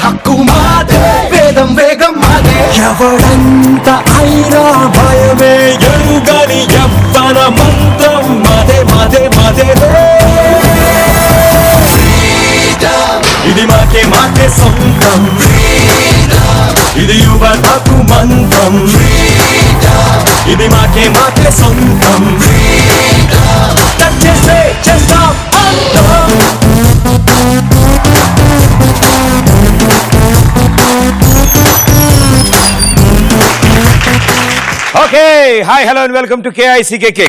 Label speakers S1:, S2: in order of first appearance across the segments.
S1: హక్కు మాదే, వేదం వేగం మాదే. ఎవడంత అయినా భయమే ఎరుగని యవ్వన మంత్రం మాదే మాదే మాదే. ఇది మాకే మాకే సొంతం, ఇది యువతకు మంత్రం. ఇది మాకే మాకే సొంతం, చేసే చేస్తాం అంతం.
S2: Okay, hi hello and welcome to KICK.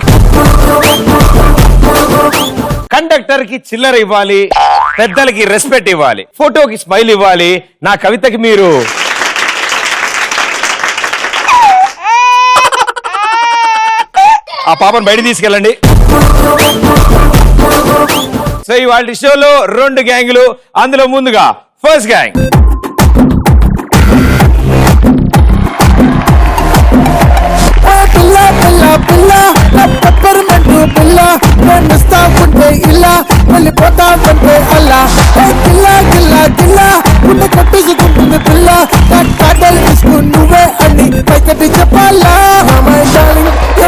S2: Conductor కి చిల్లర ఇవ్వాలి, పెద్దలకి రెస్పెక్ట్ ఇవ్వాలి, ఫోటోకి స్మైల్ ఇవ్వాలి, నా కవితకి మీరు ఆ పాపను బయట తీసుకెళ్ళండి. సో ఇవాళ షోలో 2 గ్యాంగులు, అందులో ముందుగా ఫస్ట్ గ్యాంగ్.
S3: పిల్ల పిల్ల పిల్ల పెప్పర్మెంటు పిల్ల నేనిస్తా ఉంటే ఇలా వెళ్ళిపోతామంటే అలా. పిల్ల గిల్ల గిల్ల గుండె కొట్టేసుకుంటుంది పిల్ల, కాటలు తీసుకుని నువ్వే అని పైకటి చెప్పాలా.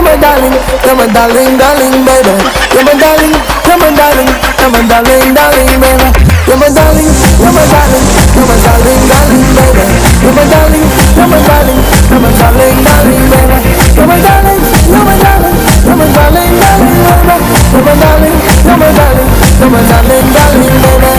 S3: My darling, you're my darling, darling, baby. You're my darling, you're my darling, you're my darling, darling, baby. You're my darling, you're my darling, you're my darling, darling, baby. You're my darling, you're my darling, you're my darling, darling, baby. You're my darling, you're my darling, you're my darling, darling, baby. You're my darling, you're my darling, you're my darling, darling, baby.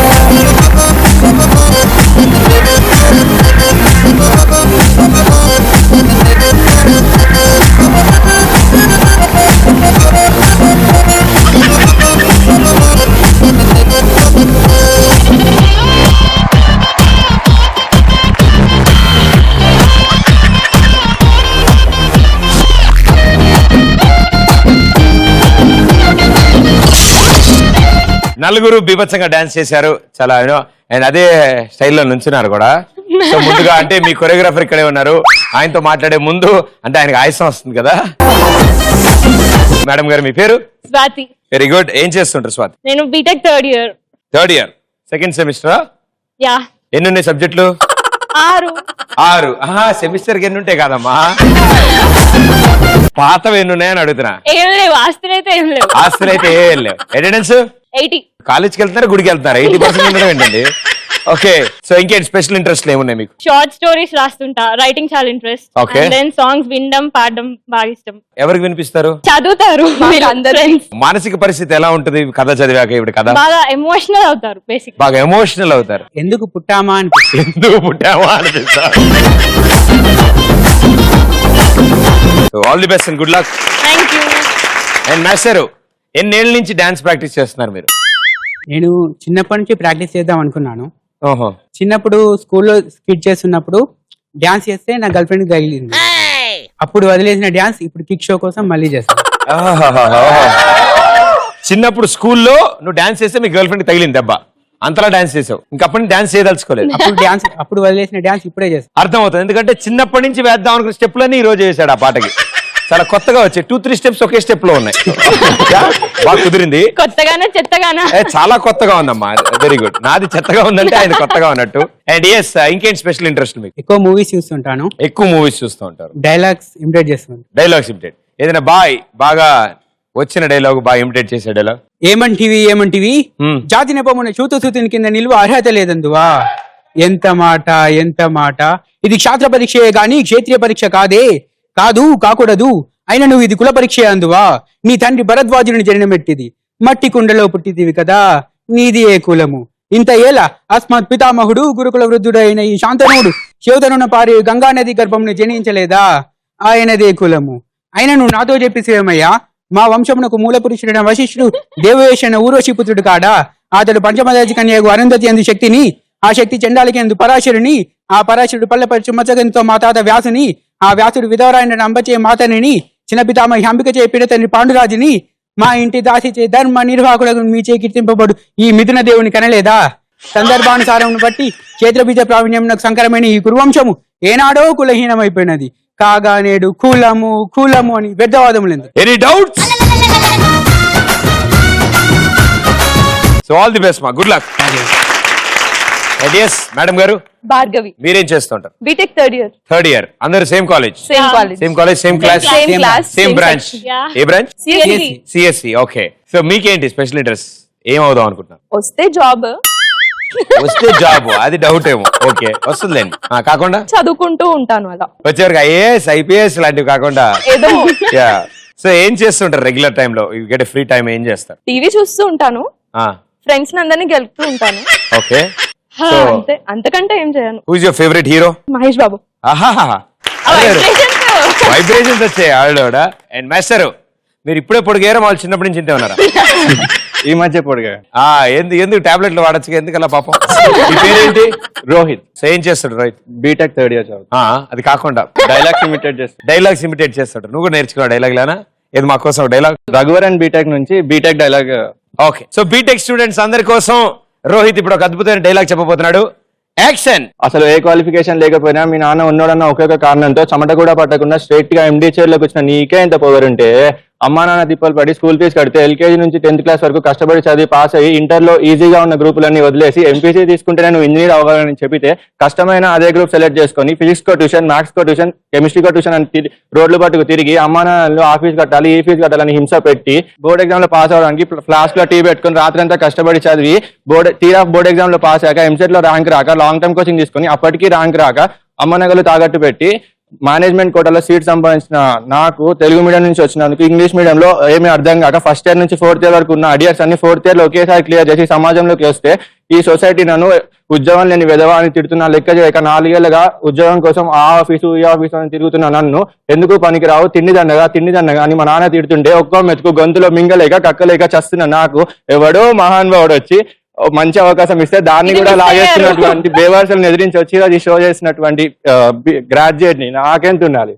S2: నలుగురు బీభత్సంగా dance చేశారు, చాలా and అదే స్టైల్లో నుంచున్నారు కూడా. So ముందుగా అంటే మీ choreographer ఇక్కడే ఉన్నారు, ఆయనతో మాట్లాడే ముందు అంటే ఆయనకు ఆయాసం వస్తుంది కదా. మేడం గారు, మీ పేరు?
S4: స్వాతి.
S2: Very good. ఏం చేస్తుంటారు స్వాతి?
S4: నేను బీటెక్ థర్డ్ ఇయర్ సెకండ్ సెమిస్టరా? యా.
S2: ఎన్ని ఉన్నాయి సబ్జెక్టులు?
S4: 6.
S2: సెమిస్టర్ కి ఎన్ని ఉంటాయి కాదమ్మా, పాతవి ఎన్ని ఉన్నాయని అడుగుతున్నా.
S4: ఏం లేవు, ఆస్తులైతే ఏం లేవు.
S2: ఆస్తులైతే ఏం లేవు. అటెండెన్స్
S4: 80.
S2: కాలేజ్కి వెళ్తున్నారా, గుడికి వెళ్తున్నారా? 80% ఉండడం ఏంటండి? ఓకే, సో ఇంకేంటి స్పెషల్ ఇంట్రెస్ట్ ఏమున్నాయి మీకు?
S4: షార్ట్ స్టోరీస్ రాస్తుంటా, రైటింగ్ చాలా interest.
S2: Okay.
S4: And then songs వినడం, పాడడం బాగా ఇష్టం.
S2: ఎవరికి వినిపిస్తారు?
S4: చదువుతారు వీళ్ళందరూ.
S2: మానసిక పరిస్థితి ఎలా ఉంటుంది కథ చదివాక? ఇప్పుడు కథ
S4: బాగా ఎమోషనల్ అవుతారు, బేసిక్
S2: బాగా ఎమోషనల్ అవుతారు.
S5: ఎందుకు పుట్టామా అనిపిస్తారు.
S2: All the best and good luck.
S4: Thank you.
S2: And master, ఎన్నేళ్ళ నుంచి డాన్స్ ప్రాక్టీస్ చేస్తున్నారు మీరు?
S5: నేను చిన్నప్పటి నుంచి ప్రాక్టీస్ చేద్దాం అనుకున్నాను.
S2: ఓహో.
S5: చిన్నప్పుడు స్కూల్లో స్కిట్ చేస్తున్నప్పుడు డాన్స్ చేస్తే నా గర్ల్ ఫ్రెండ్ తగిలింది. అప్పుడు వదిలేసిన డాన్స్ ఇప్పుడు కిక్ షో కోసం మళ్ళీ చేస్తాను.
S2: చిన్నప్పుడు స్కూల్లో నువ్వు డాన్స్ చేస్తే మీ గర్ల్ ఫ్రెండ్ తగిలింది దెబ్బ, అంతలా డాన్స్ చేసావు, ఇంకప్పుడు డాన్స్ చేయదలుచుకోలేదు.
S5: అప్పుడు వదిలేసిన డాన్స్ ఇప్పుడే చేస్తాను.
S2: అర్థం అవుతుంది, ఎందుకంటే చిన్నప్పటి నుంచి వేద్దాం అనుకున్న స్టెప్లన్నీ ఈ రోజు చేశాడు ఆ పాటకి. చాలా కొత్తగా వచ్చాయి, 2-3 స్టెప్స్ ఒకే స్టెప్ లో ఉన్నాయి. బాగా కుదిరింది.
S4: కొత్తగానే చెత్తగానా?
S2: చాలా కొత్తగా ఉందమ్మా. Very good. నాది చెత్తగా ఉందంటే ఆయన కొత్తగా ఉన్నట్టు. అండ్ ఎస్, ఇంకేంటి స్పెషల్ ఇంట్రెస్ట్ మీకు?
S5: ఎక్కువ మూవీస్ చూస్తుంటాను.
S2: ఎక్కువ మూవీస్ చూస్తూ ఉంటారు.
S5: డైలాగ్స్ ఇమిటేట్ చేస్తాను.
S2: డైలాగ్స్ ఇమిటేట్, ఏదైనా బాగా వచ్చిన డైలాగ్ బాగా ఇమిటేట్ చేసే డైలాగ్?
S5: ఏమంటివి జాతి నెపమున చూతుని కింద నిలువ అర్హత లేదందువా. ఎంత మాట. ఇది క్షాత్ర పరీక్షయే గాని క్షేత్రీయ పరీక్ష కాకూడదు. అయినా నువ్వు ఇది కుల పరీక్ష అందువా. నీ తండ్రి భరద్వాజుని జననమెట్టిది, మట్టి కుండలో పుట్టిదివి కదా, నీది ఏ కులము. ఇంత ఏలా అస్మత్ పితామహుడు గురుకుల వృద్ధుడైన ఈ శాంతనుడు శివతనున పారి గంగా నది గర్భంను జనించలేదా, ఆయనదే కులము. అయినా నువ్వు నాతో చెప్పేసేమయ్యా, మా వంశమునకు మూల పురుషుడైన వశిష్ఠుడు దేవవేషణ ఊర్వశీపుత్రుడు కాడా. అతడు పంచమదాజి కన్యకు అరుంధతి అందు శక్తిని, ఆ శక్తి చండాలికి అందు పరాశరుని, ఆ పరాశరుడు పల్లెపరిచి మచ్చగంతో మా తాత వ్యాసుని, ఆ వ్యాసుడు విధవరాయన అంబచే మాతనిని, చిన్న పితామహి అంబికచే పిడతని పాండురాజుని, మా ఇంటి దాసిచే ధర్మ నిర్వాహకుడు మీచే కీర్తింపబడు ఈ మిథున దేవుని కనలేదా. సందర్భానుసారం బట్టి క్షేత్రబీజ ప్రావీణ్యం సంకరమైన ఈ కురువంశము ఏనాడో కులహీనమైపోయినది. కాగా నేడు కులము అని వ్యర్థవాదములు.
S2: Any doubts? So all the best మా, గుడ్ లక్. ఎస్ మేడం గారు
S6: భార్గవి,
S2: మీరేం చేస్తుంటారు?
S6: BTech third year,
S2: third year. అందరు same college,
S6: same college,
S2: same college, same class,
S6: same class,
S2: same branch. ఏ branch?
S6: CSC.
S2: CSC. Okay. So మీకేంటి special interest? ఏం అవుదాం అనుకుంటున్నారు?
S6: వస్తే జాబ్,
S2: వస్తే జాబ్, అది డౌట్ ఏమో. ఓకే, వస్తుందండి. కాకుండా
S6: చదువుకుంటూ ఉంటాను అలా.
S2: వచ్చేవరకు ఐఏఎస్, ఐపీఎస్ లాంటివి కాకుండా
S6: ఏదో
S2: యా. సో ఏం చేస్తుంటారు రెగ్యులర్ టైమ్ లో? యూ గెట్ ఫ్రీ టైం ఏం చేస్తారు?
S6: టీవీ చూస్తూ ఉంటాను, ఫ్రెండ్స్ అందరినీ గెలుపుతూ ఉంటాను.
S2: ఓకే.
S6: అంతే, అంతకంటే ఏం చేయను.
S2: Who is your favourite hero?
S6: Mahesh Babu.
S2: Vibrations వచ్చాయి ఆవిడ. అండ్ మాస్టర్, మీరు ఇప్పుడే పొడిగారా వాళ్ళు చిన్నప్పటి నుంచి ఇంతే ఉన్నారా?
S7: ఈ మధ్య పొడిగా.
S2: ఎందుకు టాబ్లెట్లు వాడచ్చు? ఎందుకలా పాపం? మీ పేరేంటి?
S7: రోహిత్.
S2: సో ఏం చేస్తాడు రోహిత్?
S7: బీటెక్ థర్డ్ ఇయర్ చదువు.
S2: అది కాకుండా
S7: డైలాగ్స్ ఇమిటేట్ చేస్తాడు.
S2: డైలాగ్స్ ఇమిటేట్ చేస్తాడు. నువ్వు కూడా నేర్చుకున్నావు డైలాగ్ లానా? ఏది మా కోసం డైలాగ్?
S7: రఘువరన్ బీటెక్ నుంచి BTech dialogue.
S2: Okay. So BTech students అందరి కోసం రోహిత్ ఇప్పుడు ఒక అద్భుతమైన డైలాగ్ చెప్పబోతున్నాడు. యాక్షన్.
S7: అసలు ఏ క్వాలిఫికేషన్ లేకపోయినా మీ నాన్న ఉన్నోడన్న ఒకే ఒక కారణంతో చెమట కూడా పట్టకుండా స్ట్రైట్ గా ఎండీ చైర్ లోకి వచ్చిన నీకే ఇంత పొగరుంటే, అమ్మా నాన్న తిప్పలు పడి స్కూల్ ఫీజు కడితే ఎల్కేజీ నుంచి 10th క్లాస్ వరకు కష్టపడి చదివి పాస్ అయ్యి ఇంటర్ లో ఈజీగా ఉన్న గ్రూపులన్నీ వదిలేసి ఎంపీసీ తీసుకుంటే నువ్వు ఇంజనీర్ అవ్వాలని చెప్పితే కష్టమైన అదే గ్రూప్ సెలెక్ట్ చేసుకొని ఫిజిక్స్ కో ట్యూషన్, మ్యాథ్స్ కో ట్యూషన్, కెమిస్ట్రీ కో ట్యూషన్ అని రోడ్లు పట్టుకు తిరిగి అమ్మా నాన్నలు ఆ ఫీజు కట్టాలి, ఈ ఫీజు కట్టాలని హింస పెట్టి బోర్డ్ ఎగ్జామ్ లో పాస్ అవడానికి ఫ్లాస్క్ లో టీ పెట్టుకుని రాత్రంతా కష్టపడి చదివి బోర్డ్ ఎగ్జామ్ లో పాస్ అయ్యాక ఎంసెట్ లో ర్యాంక్ రాక లాంగ్ టర్మ్ కోచింగ్ తీసుకుని అప్పటికీ ర్యాంక్ రాక అమ్మ నగలు తాగట్టు పెట్టి మేనేజ్మెంట్ కోటాలో సీట్ సంపాదించిన నాకు తెలుగు మీడియం నుంచి వచ్చినందుకు ఇంగ్లీష్ మీడియంలో ఏమీ అర్థం కాక ఫస్ట్ ఇయర్ నుంచి 4th ఇయర్ వరకు ఉన్న అడియర్స్ అన్ని 4th ఇయర్ లో ఒకేసారి క్లియర్ చేసి సమాజంలోకి వస్తే ఈ సొసైటీ నన్ను ఉద్యోగం లేని విధవా అని తిడుతున్నా లెక్క చేయక 4 ఏళ్ళుగా ఉద్యోగం కోసం ఆ ఆఫీసు ఈ ఆఫీసు అని తిరుగుతున్న నన్ను ఎందుకు పనికిరావు తిండి దండగా అని మా నాన్న తిడుతుంటే ఒక్కో మెతుకు గొంతులో మింగలేక కక్కలేక చస్తున్న నాకు ఎవడో మహానుభావుడు వచ్చి మంచి అవకాశం ఇస్తే దాన్ని కూడా లాగేస్తున్నటువంటి బేవర్సల్ని ఎదిరించి వచ్చి అది షో చేసినటువంటి గ్రాడ్యుయేట్ ని నాకెంత ఉండాలి.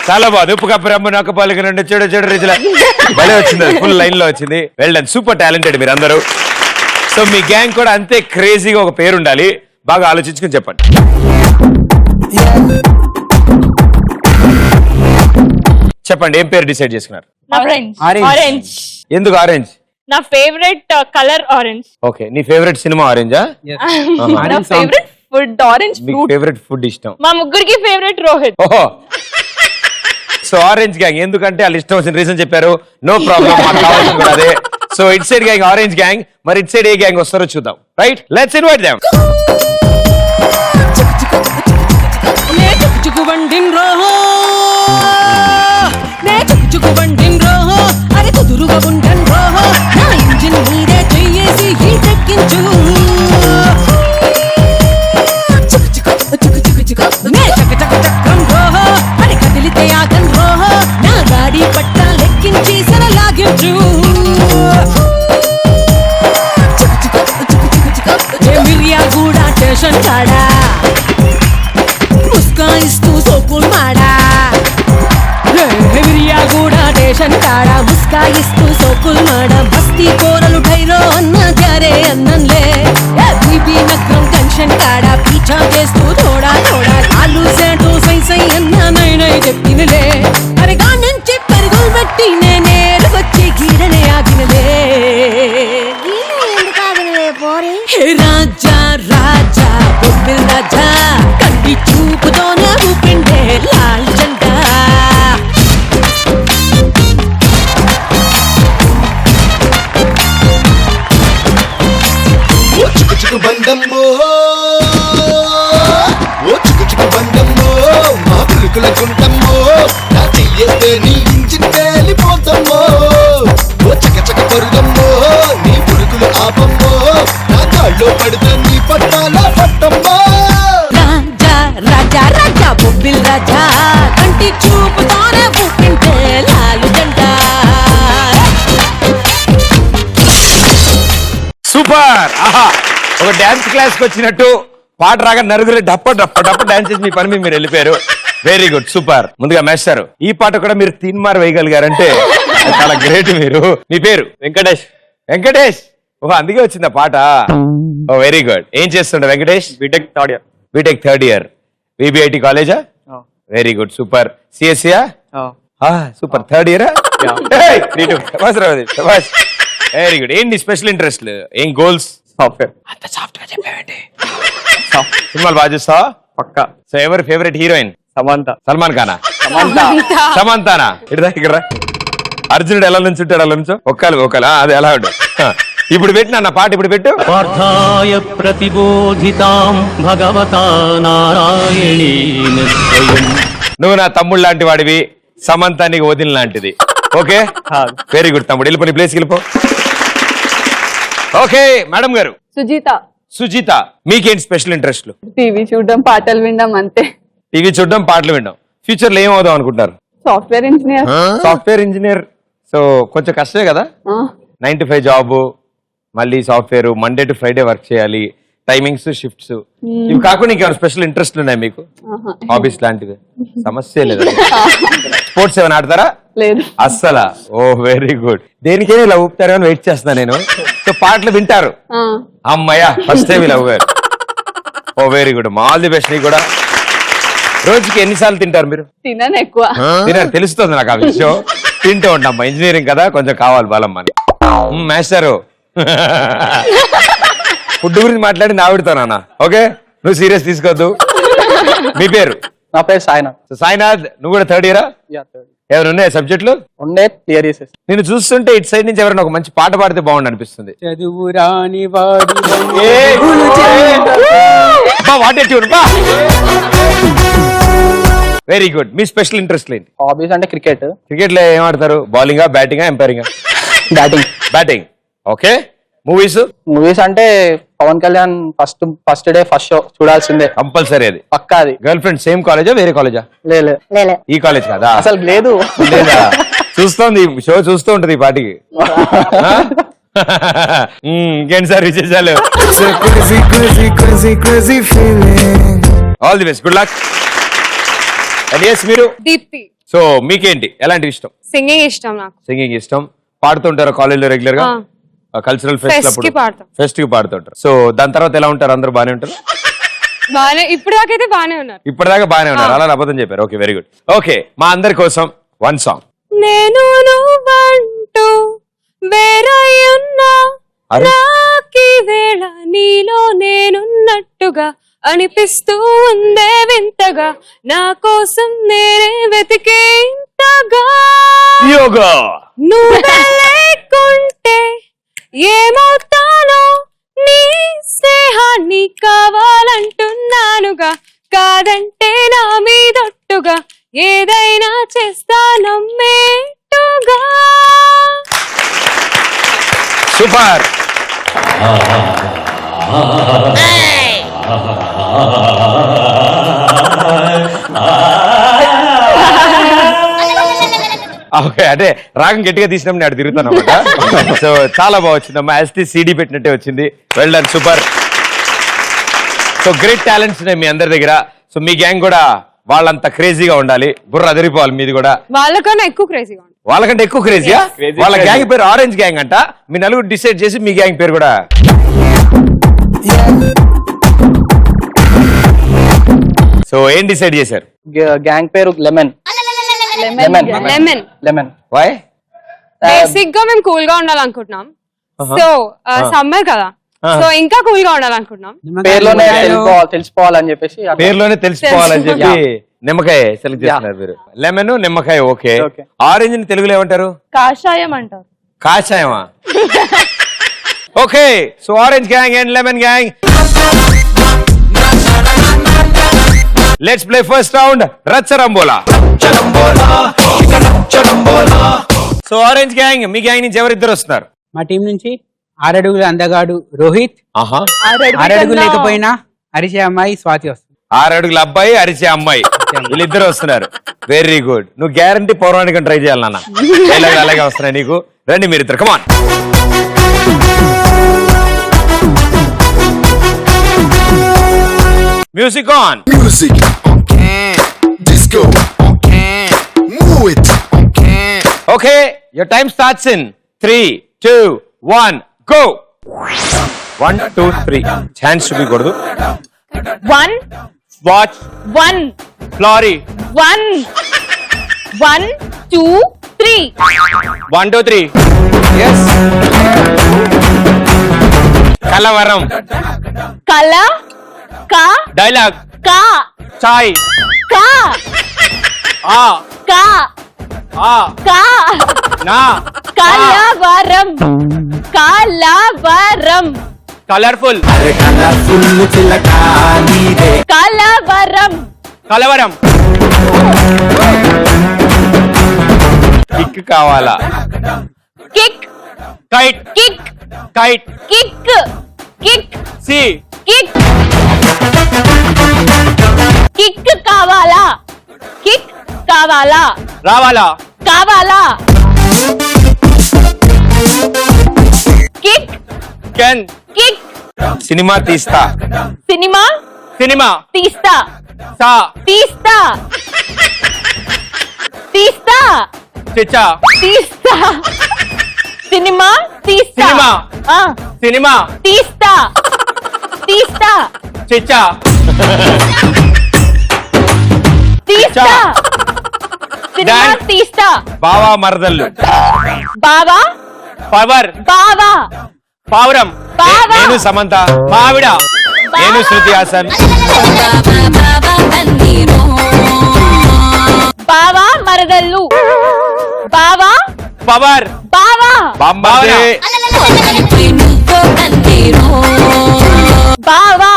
S2: చాలా బాగుంది. ఉప్పు కప్పు రమ్ము నొక్క పాలకి రెండు చెడు చెడు రుచుల భలే వచ్చింది. ఫుల్ లైన్ లో వచ్చింది. Well done. సూపర్ టాలెంటెడ్ మీరు అందరూ. సో మీ గ్యాంగ్ కూడా అంతే క్రేజీగా ఒక పేరు ఉండాలి. బాగా ఆలోచించుకుని చెప్పండి. చెప్పండి, ఏం పేరు డిసైడ్ చేసుకున్నారు?
S6: ఆరెంజ్.
S2: ఎందుకు ఆరెంజ్?
S6: నా ఫేవరెట్ కలర్ ఆరెంజ్.
S2: ఓకే. నీ ఫేవరెట్ సినిమా ఆరెంజా?
S6: నా ఫేవరెట్ ఫుడ్ ఆరెంజ్
S2: మీకు
S6: ఫ్రూట్.
S2: ఫేవరెట్ ఫుడ్ ఇష్టం?
S6: మా ముగ్గురికి ఫేవరెట్ రోహిత్.
S2: ఓహో. సో ఆరెంజ్ గ్యాంగ్ ఎందుకంటే వాళ్ళు ఇష్టం వచ్చిన రీజన్ చెప్పారు. నో ప్రాబ్లం, మాకు కావాల్సింది కూడా అదే. So it side gang orange gang. మరి ఇట్ సైడ్ ఏ గ్యాంగ్ వస్తారో చూద్దాం. Right, let's invite them.
S8: అరే కుదురుగా ఉండన్ రోహో నా ఇంజిన్ మీరే చెయ్యేసి హీటెక్కించు నే చక చక చక్రం రోహో అరే కదిలితే ఆగన్ రోహో నా గాడి పట్ట లెక్కించి సరలాగించు ఏ మిరియా కూడా స్టేషన్ కాడా ముస్కాయిస్తూ సోకుల్ మాడా కూడా స్టేషన్ కాడ ముస్కాయిస్తూ సోకుల్ మాడ బస్తీ కూరలు ఢైలో అన్న జారే అన్నంలే బీబీ నగరం జంక్షన్ కాడ పీచా చేస్తూ తోడా కాలు సేటు సై సై అన్న నై చెప్పినలే అరగా నుంచి పరుగులు పెట్టి నేనేరు వచ్చి గీడనే ఆగినలే రాజా రాజా బొబ్బిల్ రాజా కంటి చూపుతోనే ఊపిండే లాల్ జెండా
S1: చిక్కు బండమ్మో, ఓ చిక్కు బండమ్మో, మా పులుకుల గుంటమ్మో, నా చెయ్యేస్తే నీ ఇంజిన్ పేలిపోతమ్మో. ఓ చక పరుగమ్మో, నీ పులుకులు ఆపమ్మో, నా కాళ్ళు పడితే నీ పట్టాల పట్టమ్మో.
S8: రాజా రాజా రాజా బొబ్బిల్ రాజా కంటి చూపుతోనే పుట్టింటే లాలు జెండా.
S2: సూపర్. ఆహా, ఒక డాన్స్ క్లాస్ కి వచ్చినట్టు పాట రాగా నలుగురు డప్ప డాన్స్ చేసి మీ పని మీద మీరు వెళ్ళిపోయారు. Very good, super. ముందుగా మేస్టారు, ఈ పాట కూడా మీరు తీన్మార్ వేయగలిగారంటే చాలా గ్రేట్. మీరు, మీ పేరు? వెంకటేష్. ఓహో, అందుకే వచ్చింది ఆ పాట. Oh very good. ఏం చేస్తుండే Venkatesh?
S7: BTech
S2: third year. VBIT కాలేజా? Very good, super. సిఎస్సియా? సూపర్. థర్డ్ ఇయరా?
S7: Yeah.
S2: Very good. ఏంటి స్పెషల్ ఇంట్రెస్ట్? ఏం గోల్స్?
S7: సాఫ్ట్వేర్.
S2: అంత సాఫ్ట్ గా చెప్పావేంటి? సినిమాలు బాగా చూస్తావా?
S7: పక్కా.
S2: సో ఎవరి ఫేవరెట్ హీరోయిన్?
S7: సమంత.
S2: సల్మాన్ ఖానా? సమంతానా? ఇక్కడ అర్జునుడు ఎలా నుంచి ఉంటాడు అలా నుంచో ఒక్కలు అది ఎలా ఉంటాడు. ఇప్పుడు పెట్టిన నా పాట ఇప్పుడు పెట్టు.
S9: పార్థాయ ప్రతిబోధితాం భగవతా నారాయణేన స్వయం.
S2: నువ్వు నా తమ్ముడు లాంటి వాడివి, సమంత నీకు వదిన లాంటిది. ఓకే, వెరీ గుడ్ తమ్ముడు. వెళ్ళిపో, నీ ప్లేస్కి వెళ్ళిపో. ఓకే మేడం గారు. సుజిత, మీకేంటి స్పెషల్ ఇంట్రెస్ట్?
S6: టీవీ చూడడం, పాటలు వినడం అంతే.
S2: టీవీ చూడడం, పాటలు వినడం. ఫ్యూచర్ లో ఏమవుదాం అనుకుంటారు? Software engineer. సో కొంచెం కష్టమే కదా, 9 to 5 జాబ్, మళ్ళీ software, Monday to Friday work చేయాలి, టైమింగ్స్, షిఫ్ట్స్. ఇవి కాకుండా ఇంకేమైనా స్పెషల్ ఇంట్రెస్ట్ ఉన్నాయి మీకు? హాబీస్ లాంటివి? సమస్య లేదు. స్పోర్ట్స్ ఏమైనా ఆడతారా?
S6: లేదు
S2: అస్సలా? ఓ వెరీ గుడ్. దేనికైనా ఇలా ఊపుతారు అని వెయిట్ చేస్తున్నా నేను. సో పాటలు వింటారు? అమ్మయ్యా, ఫస్ట్ టైం ఇలా ఊపారు. Oh very good, all the best. నీకు కూడా. రోజుకి ఎన్నిసార్లు తింటారు మీరు?
S6: తినను ఎక్కువ.
S2: తినారు, తెలుస్తుంది నాకు ఆ విషయం. తింటూ ఉంటాం, ఇంజనీరింగ్ కదా, కొంచెం కావాలి బలం అని. మాస్టరు, ఫుడ్ గురించి మాట్లాడి నావిడుతానా? ఓకే, నువ్వు సీరియస్ తీసుకోవద్దు. మీ పేరు?
S7: నా పేరు సాయినాథ్.
S2: సాయినాథ్, నువ్వు కూడా థర్డ్ ఇయరా? ఎవరు ఉన్నాయా సబ్జెక్టులు?
S7: ఉండే క్లియర్ చేసేసి.
S2: నేను చూస్తుంటే ఇటు సైడ్ నుంచి ఎవరైనా ఒక మంచి పాట పాడితే బాగుండు అనిపిస్తుంది.
S5: చదువు రాని వాడి
S2: వెరీ గుడ్. మీ స్పెషల్ ఇంట్రెస్ట్ ఏంటి?
S7: హాబీస్ అంటే క్రికెట్.
S2: క్రికెట్ లో ఏం ఆడతారు? బౌలింగా, బ్యాటింగా, ఎంపైరింగా? బ్యాటింగ్. ఓకే. మూవీస్
S7: అంటే Pawan Kalyan first day first show చూడాల్సిందే,
S2: కంపల్సరీ. అది
S7: పక్కా. అది
S2: గర్ల్ ఫ్రెండ్ సేమ్ కాలేజా, వేరే కాలేజా? ఈ కాలేజ్ కదా
S7: అసలు? లేదు.
S2: లేదా? చూస్తోంది షో, చూస్తూ ఉంటది ఈ పాటికి. ఇంకేంటి సార్ విశేషాలు? All the best, good luck. మీరు?
S6: దీప్తి.
S2: సో మీకేంటి, ఎలాంటి ఇష్టం?
S6: సింగింగ్ ఇష్టం నాకు.
S2: సింగింగ్ ఇష్టం. పాడుతుంటారు కాలేజ్ లో రెగ్యులర్ గా? కల్చరల్ ఫెస్ట్ కి పాడుతుంటారు. సో దాని తర్వాత ఎలా ఉంటారు? అందరూ బానే ఉంటారు?
S6: ఇప్పుడు దాకైతే బానే ఉన్నారు.
S2: ఇప్పటిదాకా బానే ఉన్నారు, అలా అబద్ధం చెప్పారు. Okay, very good. ఓకే, మా అందరి కోసం వన్ సాంగ్.
S6: నేను నువ్వంటూ వేరయ్యున్నా, నాకీ వేళ నీలో నేనున్నట్టుగా అనిపిస్తూ ఉందే వింతగా, నా కోసం నేనే వెతికే ఇంతగా.
S2: యోగా.
S6: నువ్వే లేకుంటే ఏమవుతానో, నీ స్నేహాన్ని కావాలంటున్నానుగా, కాదంటే నా మీదొట్టుగా ఏదైనా చేస్తా నమ్మేట్టుగా.
S2: సూపర్. ఓకే, అంటే రాగం గట్టిగా తీసినప్పుడు నేను తిరుగుతాను అన్నమాట. సో చాలా బాగా వచ్చిందమ్మా, ఎస్టీ సీడీ పెట్టినట్టే వచ్చింది. Well done, super. So great talents ఉన్నాయి మీ అందరి దగ్గర. సో మీ గ్యాంగ్ కూడా వాళ్ళంతా క్రేజీగా ఉండాలి, బుర్ర అదిరిపోవాలి మీది కూడా.
S6: వాళ్ళకన్నా ఎక్కువ క్రేజీగా ఉంది.
S2: వాళ్ళకంటే ఎక్కువ క్రేజీయా? వాళ్ళ గ్యాంగ్ పేరు ఆరెంజ్ గ్యాంగ్ అంట. మీ నలుగురు డిసైడ్ చేసి మీ గ్యాంగ్ పేరు కూడా. సో ఏం డిసైడ్ చేశారు?
S7: గ్యాంగ్ పేరు లెమన్.
S2: వై?
S6: బేసిక్ గా మేము కూల్ గా ఉండాలనుకుంటున్నాం. సో సమ్మర్ కదా, సో ఇంకా కూల్ గా ఉండాలనుకుంటున్నాం.
S7: పేర్లోనే తెలిసిపోవాలని చెప్పేసి,
S2: పేర్లోనే తెలిసిపోవాలని చెప్పి నిమ్మకాయ సెలెక్ట్ చేస్తున్నారు మీరు. లెమన్, నిమ్మకాయ. ఓకే. ఆరెంజ్ ని తెలుగులో ఏమంటారు?
S6: కాషాయం అంటారు.
S2: కాషాయమా? Okay, so orange gang and lemon gang, let's play first round Racharambola. So orange gang, మీ గ్యాంగ్ నుంచి ఎవరిద్దరు వస్తున్నారు?
S5: మా టీం నుంచి 6 అడుగుల అందగాడు రోహిత్, 6 అడుగులు లేకపోయినా అరిచే అమ్మాయి స్వాతి వస్తుంది.
S2: 6 అడుగుల అబ్బాయి, అరిచే అమ్మాయి, వీళ్ళిద్దరు వస్తున్నారు. Very good. నువ్వు గ్యారంటీ పౌరాణికం ట్రై చేయాలి నాన్న. అలాగే వస్తున్నాయి నీకు. రండి మీరిద్దరు, come on. Music on.
S1: Disco on can. Move it on can.
S2: Okay, your time starts in 3, 2, 1, go. 1, 2, 3. Hands should be good.
S6: 1,
S2: Watch.
S6: 1,
S2: Florrie.
S6: 1, 1, 2, 3.
S2: 1, 2, 3. Yes. కలవరం.
S8: కల కా
S7: డైలాగ్.
S8: కా
S7: చాయ్.
S8: కా
S7: ఆ
S8: కా
S7: ఆ
S8: కా
S7: నా.
S8: కలవరం కలవరం
S7: కలర్ఫుల్.
S8: కలవరం
S7: కలవరం.
S2: కిక్ కావాలా?
S8: కిక్
S7: కైట్.
S8: కిక్
S7: కైట్.
S8: కిక్ కిక్
S7: సి.
S8: కిక్ కిక్ కావాలా కిక్ కావాలా
S7: రావాలా.
S8: కావాలా కిక్
S7: కెన్.
S8: కిక్
S2: సినిమా తీస్తా.
S8: Cinema
S7: cinema.
S8: తీస్తా
S7: సా.
S8: తీస్తా తీస్తా
S7: చిచ్చా.
S8: తీస్తా సినిమా తీస్తా
S7: సినిమా.
S8: ఆ,
S7: సినిమా.
S8: తీస్తా తీస్తా
S7: చిచ్చా.
S8: తీస్తా సినిమా
S7: డాన్స్.
S8: తీస్తా
S2: బావా మరదళ్ళు.
S8: బావా
S7: పవర్.
S8: బావా
S7: పావురం.
S8: బావా
S2: నేను సమంత.
S7: మావిడ.
S2: నేను శృతి హాసన్.
S8: బావా మరదళ్ళు బావా
S7: పవర్.
S8: బావా
S2: బామ్మర్ది.
S8: బావా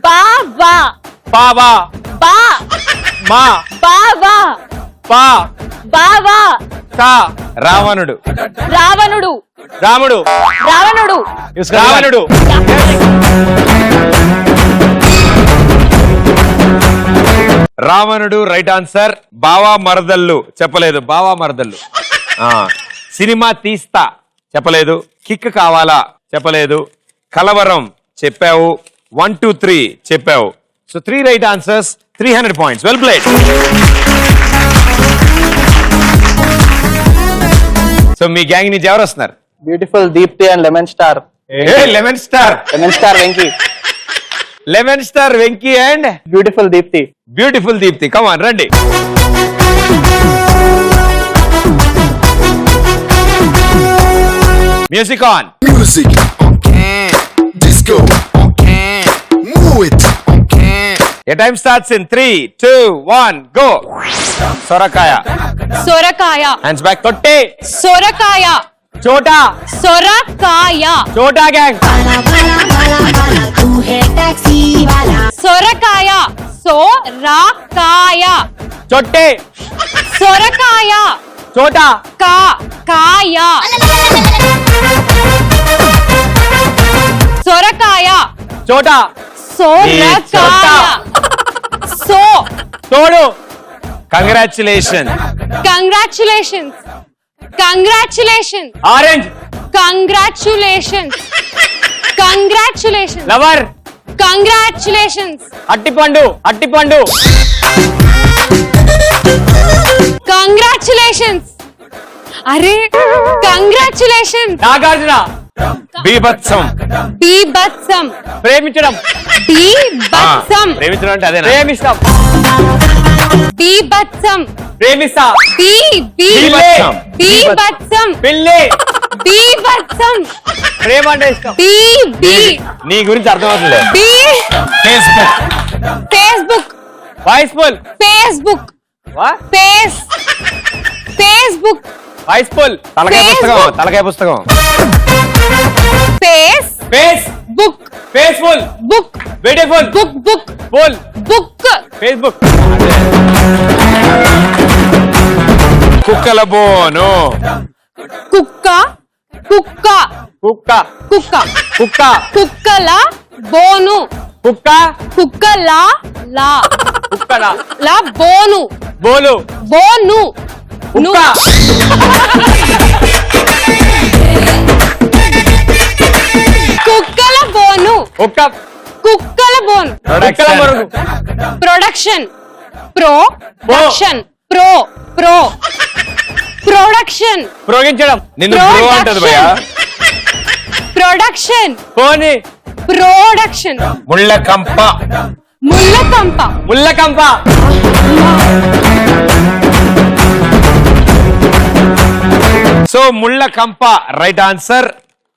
S8: బావా
S7: పావా.
S8: బా
S7: మా.
S8: బావా
S7: పా.
S8: బావా
S7: సా.
S2: రావణుడు.
S8: రావణుడు
S7: రాముడు.
S8: రావణుడు
S7: రావణుడు.
S2: రావణుడు రైట్ ఆన్సర్. బావా మరదళ్ళు చెప్పలేదు. బావా మరదళ్ళు. సినిమా తీస్తా చెప్పలేదు. కిక్ కావాలా చెప్పలేదు. కలవరం చెప్పావు. 1 2 3 చెప్పావు. So 3 right answers, 300 points. Well played. So మీ గ్యాంగ్ నుంచి ఎవరు వస్తున్నారు?
S7: Beautiful Deepthi and lemon star.
S2: Lemon star.
S7: Lemon star Venky.
S2: Lemon star Venky and
S7: beautiful Deepthi.
S2: Beautiful Deepthi. Come on రండి. Music on.
S1: Music on can. Disco on can. Move it on can.
S2: Your time starts in 3 2 1 go. సొరకాయ.
S6: సొరకాయ
S2: Hands back.
S7: తొట్టే.
S6: సొరకాయ
S7: చోటా.
S6: సొరకాయ
S7: చోటా gang.
S6: సొరకాయ సొరకాయ
S7: చొట్టే.
S6: సొరకాయ
S7: చోటా.
S6: కాయ సొరకాయ
S7: చోటా.
S6: సొరకాయ సో
S7: తోడు.
S2: Congratulations.
S6: Congratulations congratulations
S7: orange.
S6: Congratulations congratulations
S7: lover.
S6: Congratulations
S7: అట్టిపండు. అట్టిపండు.
S6: కంగ్రాచులేషన్స్ అరే కంగ్రాచులేషన్స్
S7: నాగార్జున.
S2: బీభత్సం.
S6: బీభత్సం
S7: ప్రేమించడం.
S6: బీభత్సం
S2: ప్రేమించడం అంటే అదేనా?
S7: ప్రేమిస్తాం.
S6: బీభత్సం
S7: ప్రేమిస్తా.
S2: బీభత్సం.
S6: బీభత్సం
S7: పిల్లి.
S6: బీభత్సం
S7: ప్రేమ అంటే ఇష్టం.
S2: నీ గురించి అర్థమవుతుంది. Facebook.
S6: Facebook
S7: voice full.
S6: Facebook Facebook
S7: voice full.
S2: తలకాయ పుస్తకం.
S6: Facebook.
S2: తలకాయ పుస్తకం.
S6: Face
S7: face.
S6: Book
S7: face full.
S6: Book
S7: beautiful.
S6: Book book
S7: full.
S6: Book
S7: Facebook.
S2: కుక్కల బోను.
S6: కుక్క కుక్క
S7: కుక్క.
S6: కుక్క
S7: కుక్క.
S6: కుక్కల బోను
S7: కుక్క.
S6: కుక్కల లా
S7: కుక్కల.
S6: లా బోను
S7: బోలు.
S6: బోను
S7: కుక్క.
S6: కుక్కల బోను
S7: కుక్క.
S6: కుక్కల బోను
S7: కుక్కల మరుగు.
S6: ప్రొడక్షన్ ప్రొడక్షన్ ప్రొడక్షన్
S7: ప్రోగించడం.
S2: నిన్ను బ్రో అంటది భయ్యా.
S6: ప్రొడక్షన్
S7: పోని.
S6: ప్రొడక్షన్
S2: ముళ్ళ కంప.
S6: ముళ్ళకంప
S7: ముల్లకంప.
S2: సో ముళ్ళ కంప రైట్ ఆన్సర్.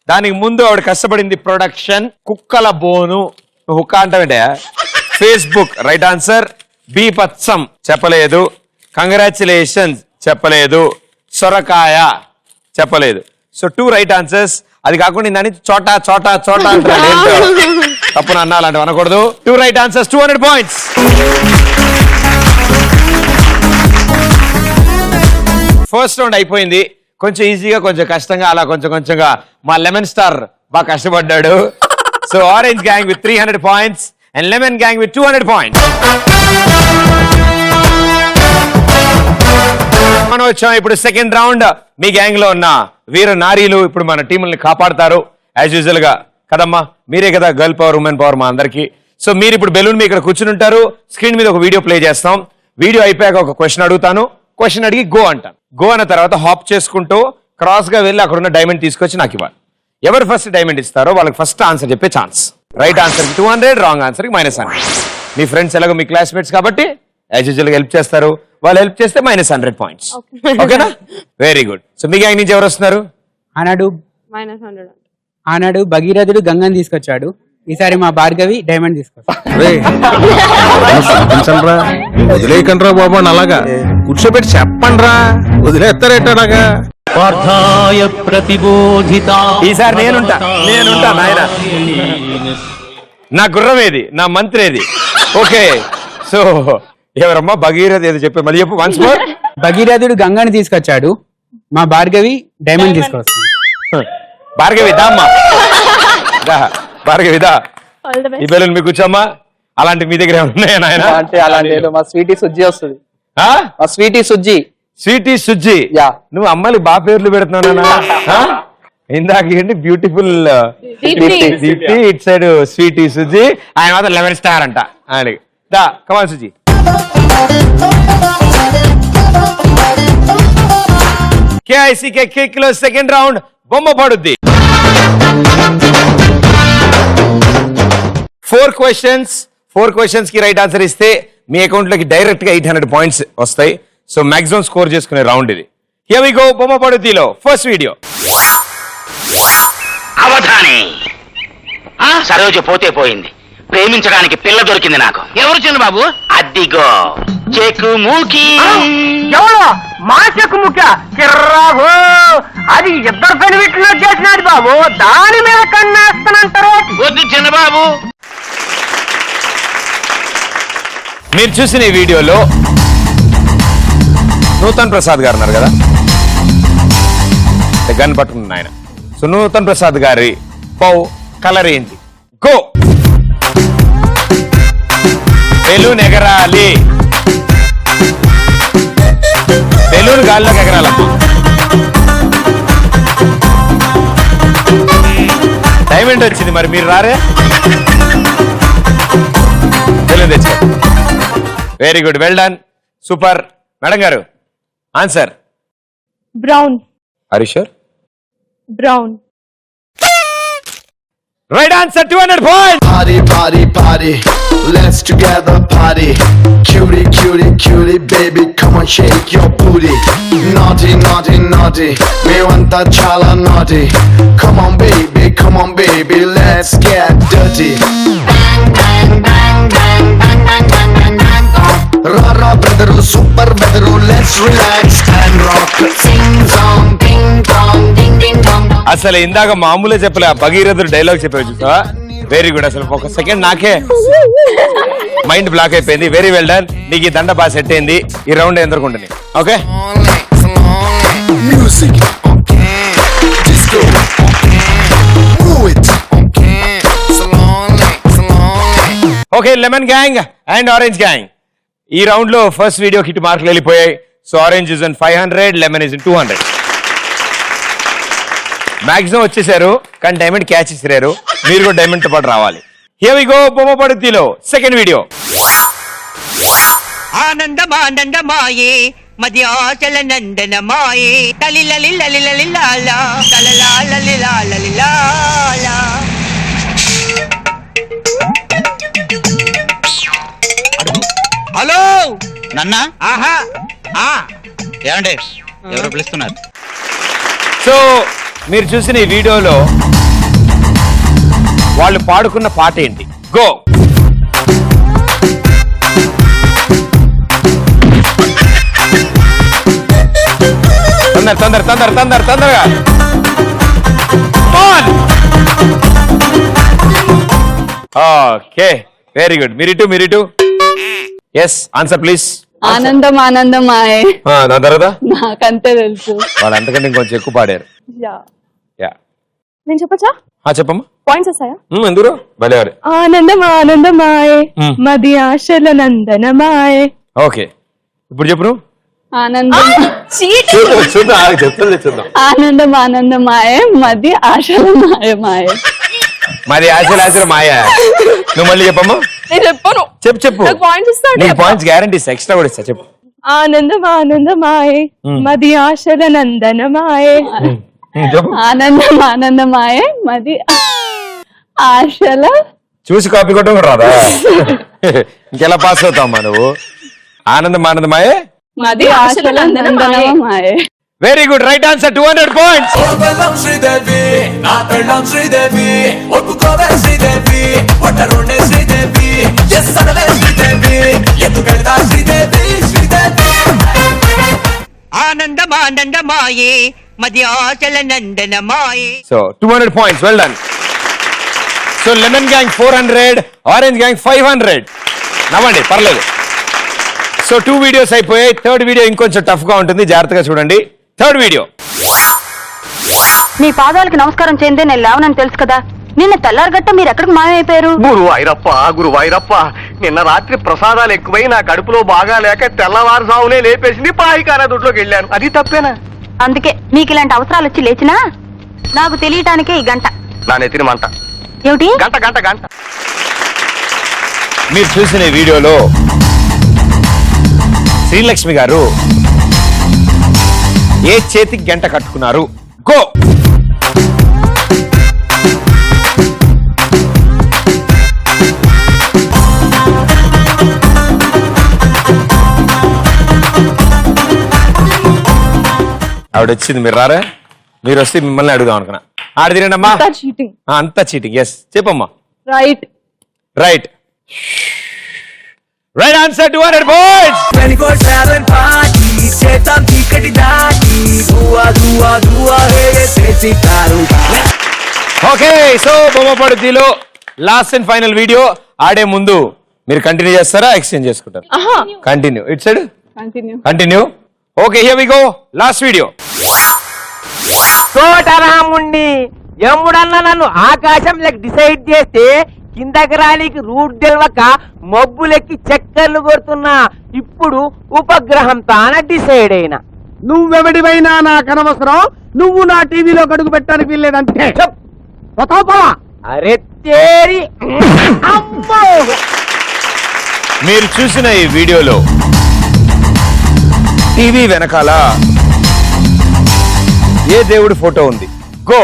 S2: దానికి ముందు ఆవిడ కష్టపడింది ప్రొడక్షన్. కుక్కల బోను హుక్క అంటావేంటే. Facebook right answer. బీపత్సం చెప్పలేదు. కంగ్రాచులేషన్స్ చెప్పలేదు. సొరకాయ చెప్పలేదు. So 2 right answers. అది కాకుండా దాన్ని చోటా చోటా చోటా అంటారు. తప్పున అన్నా అలాంటివి అనకూడదు. 2 right answers, 200 points. First round అయిపోయింది. కొంచెం ఈజీగా, కొంచెం కష్టంగా, అలా కొంచెం కొంచెంగా మా లెమన్ స్టార్ బాగా కష్టపడ్డాడు. So orange gang with 300 points and lemon gang with 200 points. మనం వచ్చాం ఇప్పుడు సెకండ్ రౌండ్. మీ గ్యాంగ్ లో ఉన్న వీర నారీలు ఇప్పుడు మన టీముల్ని కాపాడతారు యాజ్ యూజువల్ గా. కదమ్మా, మీరే కదా గర్ల్ పవర్, ఉమెన్ పవర్ మా అందరికి. సో మీరు ఇప్పుడు బెలూన్ మీ ఇక్కడ కూర్చుని ఉంటారు. స్క్రీన్ మీద ఒక వీడియో ప్లే చేస్తాం. వీడియో అయిపోయాక ఒక క్వశ్చన్ అడుగుతాను. క్వశ్చన్ అడిగి గో అంటాను. గో అన్న తర్వాత హాప్ చేసుకుంటూ క్రాస్ గా వెళ్ళి అక్కడ ఉన్న డైమండ్ తీసుకొచ్చి నాకు ఇవ్వాలి. ఎవరు ఫస్ట్ డైమండ్ ఇస్తారో వాళ్ళకి ఫస్ట్ ఆన్సర్ చెప్పే ఛాన్స్. రైట్ ఆన్సర్ కి 200, రాంగ్ ఆన్సర్ కి -100. మీ ఫ్రెండ్స్ ఎలాగో మీ క్లాస్మేట్స్ కాబట్టి యాజ్ యూజువల్ గా హెల్ప్ చేస్తారు. వాళ్ళు హెల్ప్ చేస్తే -100 పాయింట్స్. ఓకేనా? Very good. సో మీ గ్యాంగ్ నుంచి ఎవరు వస్తున్నారు?
S6: -100.
S5: ఆనాడు భగీరథుడు గంగని తీసుకొచ్చాడు. ఈసారి మా భార్గవి డైమండ్ తీసుకొచ్చాడు.
S3: వదిలేయకండ్రా బాబు అని అలాగా కూర్చోబెట్టి చెప్పండ్రా, వదిలేస్తారేటలాగా.
S9: పార్థాయ ప్రతిబోధితా.
S2: ఈసారి నేనుంటా నాయన. నా గుర్రం ఏది, నా మంత్రి ఏది? ఓకే. సో ఎవరమ్మా భగీరథ ఏదో చెప్పే, మళ్ళీ చెప్పు వన్స్ మోర్.
S5: భగీరథుడు గంగని తీసుకొచ్చాడు. మా భార్గవి డైమండ్ తీసుకొస్తుంది.
S2: భార్గవి దా అమ్మా, భార్గవి దా. ఈ బెలూన్ మీకు కూర్చోమ్మా. అలాంటి మీ దగ్గర ఉన్నాయా నాయన?
S10: అంటే అలాంటి మా స్వీటీ సుజ్జి వస్తుంది. మా స్వీటీ సుజ్జి.
S2: స్వీటీ సుజ్జి. నువ్వు అమ్మాయిలు బా పేర్లు పెడుతున్నావు. ఇందాక ఏంటి బ్యూటిఫుల్ దీప్తి, ఇట్ సైడ్ స్వీటీ సుజ్జి, ఆయన మాత్రం 11 స్టార్ అంట. దా కమాన్ సుజి. కేఐసికే కిక్ లో సెకండ్ రౌండ్ బొమ్మ పడుద్ది. 4 క్వశ్చన్స్ కి రైట్ ఆన్సర్ ఇస్తే మీ అకౌంట్ లోకి డైరెక్ట్ గా 800 పాయింట్స్ వస్తాయి. సో మాక్సిమం స్కోర్ చేసుకునే రౌండ్ ఇది. Here we go. బొమ్మ పడుద్దిలో ఫస్ట్ వీడియో.
S11: అవధాని, సరోజ పోతే పోయింది, ప్రేమించడానికి పిల్ల దొరికింది నాకు. ఎవరు చిన్న బాబు? అద్దిగో చెకుముకి.
S10: ఎవరు? మా చెక్కుముక్క చిర్రాబు. అది ఇద్దరు పెనివిట్లో చేసినాడు బాబు. దాని మీద కన్నేస్తానంటారు.
S11: వద్దు చిన్న బాబు.
S2: మీరు చూసిన ఈ వీడియోలో నూతన్ ప్రసాద్ గారు ఉన్నారు కదా, గన్ పట్టుకున్న ఆయన. సో నూతన్ ప్రసాద్ గారి పౌ కలర్ ఏంటి? గో. బెలూన్ ఎగరాలి. బెలూన్ గాల్లోకి ఎగరాలమ్మా. డైమండ్ వచ్చింది, మరి మీరు రారే? బెలూన్ తెచ్చా. Very good, well done, super. Madam గారు answer?
S6: Brown.
S2: Are you sure?
S6: Brown.
S2: Right answer, 200 points.
S1: Party, party, party. Let's together party. Cutie, cutie, cutie, baby, come on, shake your booty. Naughty, naughty, naughty. Me want chala naughty. Come on, baby, let's get dirty. Bang, bang, bang, bang, bang, bang, bang, bang, bang, bang. Ra, brother, super brother, let's relax and rock. Sing song, ding dong, ding ding dong.
S2: అసలు ఇందాక మామూలే చెప్పలే, భగీరథుడు dialogue చెప్పావు చూసావా? Very good. అసలు ఒక second నాకే మైండ్ బ్లాక్ అయిపోయింది. Very well done. నీకు ఈ దండ బాగా సెట్ అయింది. ఈ రౌండ్ ఎందుకుంటుంది. Okay.
S1: Music, disco, move it.
S2: Okay, lemon gang and orange gang ఈ రౌండ్ లో ఫస్ట్ వీడియో హిట్ మార్కులు వెళ్ళిపోయాయి. So orange is in 500, lemon is in 200. Maximum వచ్చేసారు, కానీ డైమండ్ క్యాచ్ ఇసిరారు. మీరు కూడా డైమండ్ తో పాటు రావాలి. Here we go. బొమ్మ పడుద్దిలో సెకండ్ వీడియో.
S10: ఆనందమానందమాయే మది ఆచల నందనమాయే తలిలలిలలిలలిలాలా తలలాలలిలాలలిలాలా. హలో
S11: నన్న
S10: ఆహా
S11: ఏమండి ఎవరు పిలుస్తున్నారు?
S2: సో మీరు చూసిన ఈ వీడియోలో వాళ్ళు పాడుకున్న పాట ఏంటి? గో. తొందరగా. Okay, very good. మీరిటు. Yes, answer please.
S6: ఆనందం ఆనందమాయే.
S2: దాని తర్వాత
S6: నాకంతే తెలుసు.
S2: వాళ్ళు అంతకంటే ఇంకొంచెం ఎక్కువ పాడారు. యా,
S6: నేను చెప్పచ్చా?
S2: చెప్పమ్మా.
S6: పాయింట్స్ వస్తాయా?
S2: ఎందుకు భలేవారు.
S6: ఆనందం ఆనందమాయే మది ఆశల నందనమాయే.
S2: ఓకే, ఇప్పుడు చెప్పు నువ్వు.
S6: ఆనందం
S2: చూద్దాం.
S6: ఆనందం ఆనందమాయే మది ఆశల మాయమాయే.
S2: మరి ఆశలు మాయ. నువ్వు మళ్ళీ చెప్పమ్మా.
S6: నేను చెప్పను.
S2: చెప్పు.
S6: పాయింట్స్ ఇస్తాను.
S2: నీకు పాయింట్స్ గ్యారంటీ ఎక్స్ట్రా కూడా ఇస్తా. చెప్పు.
S6: ఆనందం ఆనందమాయే మది ఆశల నందనమాయే.
S2: చెప్పు.
S6: ఆనందం ఆనందమాయే మది ఆశల.
S2: చూసి కాపీ కొట్టడం కూడా రాదా? ఇంకెలా పాస్ అవుతావమ్మా నువ్వు? ఆనందమాయే
S6: మది ఆశల నందనమాయే.
S2: Very good, right answer. 200 points.
S8: ఆనందమానందమాయే మది ఆశల నందనమాయే.
S2: So 200 points, well done. So lemon gang 400, orange gang 500. నవ్వండి, పర్లేదు. సో 2 వీడియోస్ అయిపోయాయి. థర్డ్ వీడియో ఇంకొంచెం టఫ్ గా ఉంటుంది, జాగ్రత్తగా చూడండి. Third video.
S8: నీ పాదాలకు నమస్కారం చేయందే నేను లేవనని తెలుసు కదా. నిన్న తెల్లారగట్ట మీరు ఎక్కడికి మాయమైపోయారు?
S7: గురువాయిరప్ప, నిన్న రాత్రి ప్రసాదాలు ఎక్కువై నా కడుపులో బాగా లేక తెల్లవారుజామునే లేపేసింది. పాయికారా దొడ్లోకి వెళ్ళాను. అది తప్పేనా?
S8: అందుకే మీకు ఇలాంటి అవసరాలు వచ్చి లేచినా నాకు తెలియటానికే ఈ గంట.
S7: నా నెత్తిన మంట.
S8: ఏమిటి?
S7: గంట.
S2: మీరు చూసిన ఈ వీడియోలో శ్రీలక్ష్మి గారు ఏ చేతికి గంట కట్టుకున్నారు? గో. ఆవిడ వచ్చింది, మీరు రారా? మీరు వస్తే మిమ్మల్ని అడుగుదాం అనుకున్నా. ఆడదిరేనమ్మా. అంతా చీటింగ్. ఎస్, చెప్పమ్మా.
S6: Right
S2: answer. 200 points. Okay, so బొమ్మపడుతీలో లాస్ట్ అండ్ ఫైనల్ వీడియో. ఆడే ముందు మీరు కంటిన్యూ చేస్తారా, ఎక్స్చేంజ్ చేసుకుంటారు? కంటిన్యూ. ఇట్ side continue. Okay, here we go. Last video.
S12: కోటరాముండి ఎముడన్నా నన్ను ఆకాశంలోకి డిసైడ్ చేస్తే కిందకి రానికి రూట్ తెలవక మబ్బులెక్కి చక్కర్లు కొడుతున్నా. ఇప్పుడు ఉపగ్రహం తాన డిసైడ్ అయినా.
S3: నువ్వెవడివైనా నాకు అనవసరం. నువ్వు నా టీవీలో అడుగు పెట్టడానికి వీల్లేదంటే
S12: అరే తేరి అమ్మో.
S2: మీరు చూసిన ఈ వీడియోలో టీవీ వెనకాల ఏ దేవుడి ఫోటో ఉంది? గో.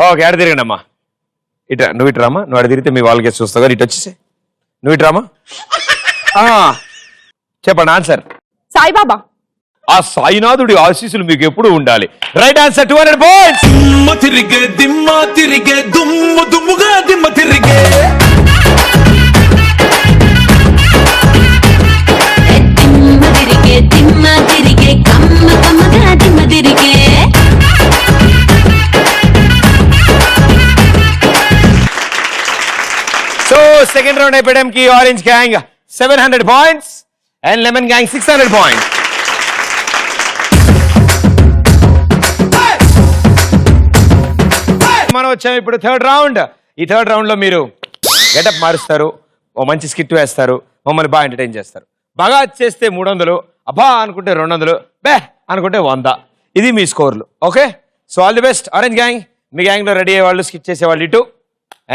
S2: ఓకే, ఆడ తిరగండి అమ్మా. ఇట్రా, నువ్వు ఇట్రామా. నువ్వు ఆడ తిరిగితే మీ వాళ్ళకే చూస్తావు కానీ ఇటు వచ్చేసే. నువ్వు ఇట్రామా. చెప్పండి ఆన్సర్.
S6: సాయిబాబా.
S2: ఆ సాయినాథుడి ఆశీస్సులు మీకు ఎప్పుడు ఉండాలి. Right answer. 200 పాయింట్స్.
S1: దిమ్మ తిరిగే దుమ్ముగా దిమ్మ తిరిగే.
S2: సో సెకండ్ రౌండ్ అయిపోయడానికి orange gang 700 points and lemon gang 600 points. మనం వచ్చాం ఇప్పుడు థర్డ్ రౌండ్. ఈ థర్డ్ రౌండ్ లో మీరు గెటప్ మారుస్తారు, ఓ మంచి స్కిట్ వేస్తారు, మమ్మల్ని బాగా ఎంటర్టైన్ చేస్తారు. బాగా చేస్తే 300, అబ్బా అనుకుంటే 200, బే అనుకుంటే 100. ఇది మీ స్కోర్లు. Okay, so all the best orange gang. మీ గ్యాంగ్ లో రెడీ అయ్యే వాళ్ళు, స్కిట్ చేసే వాళ్ళు ఇటు,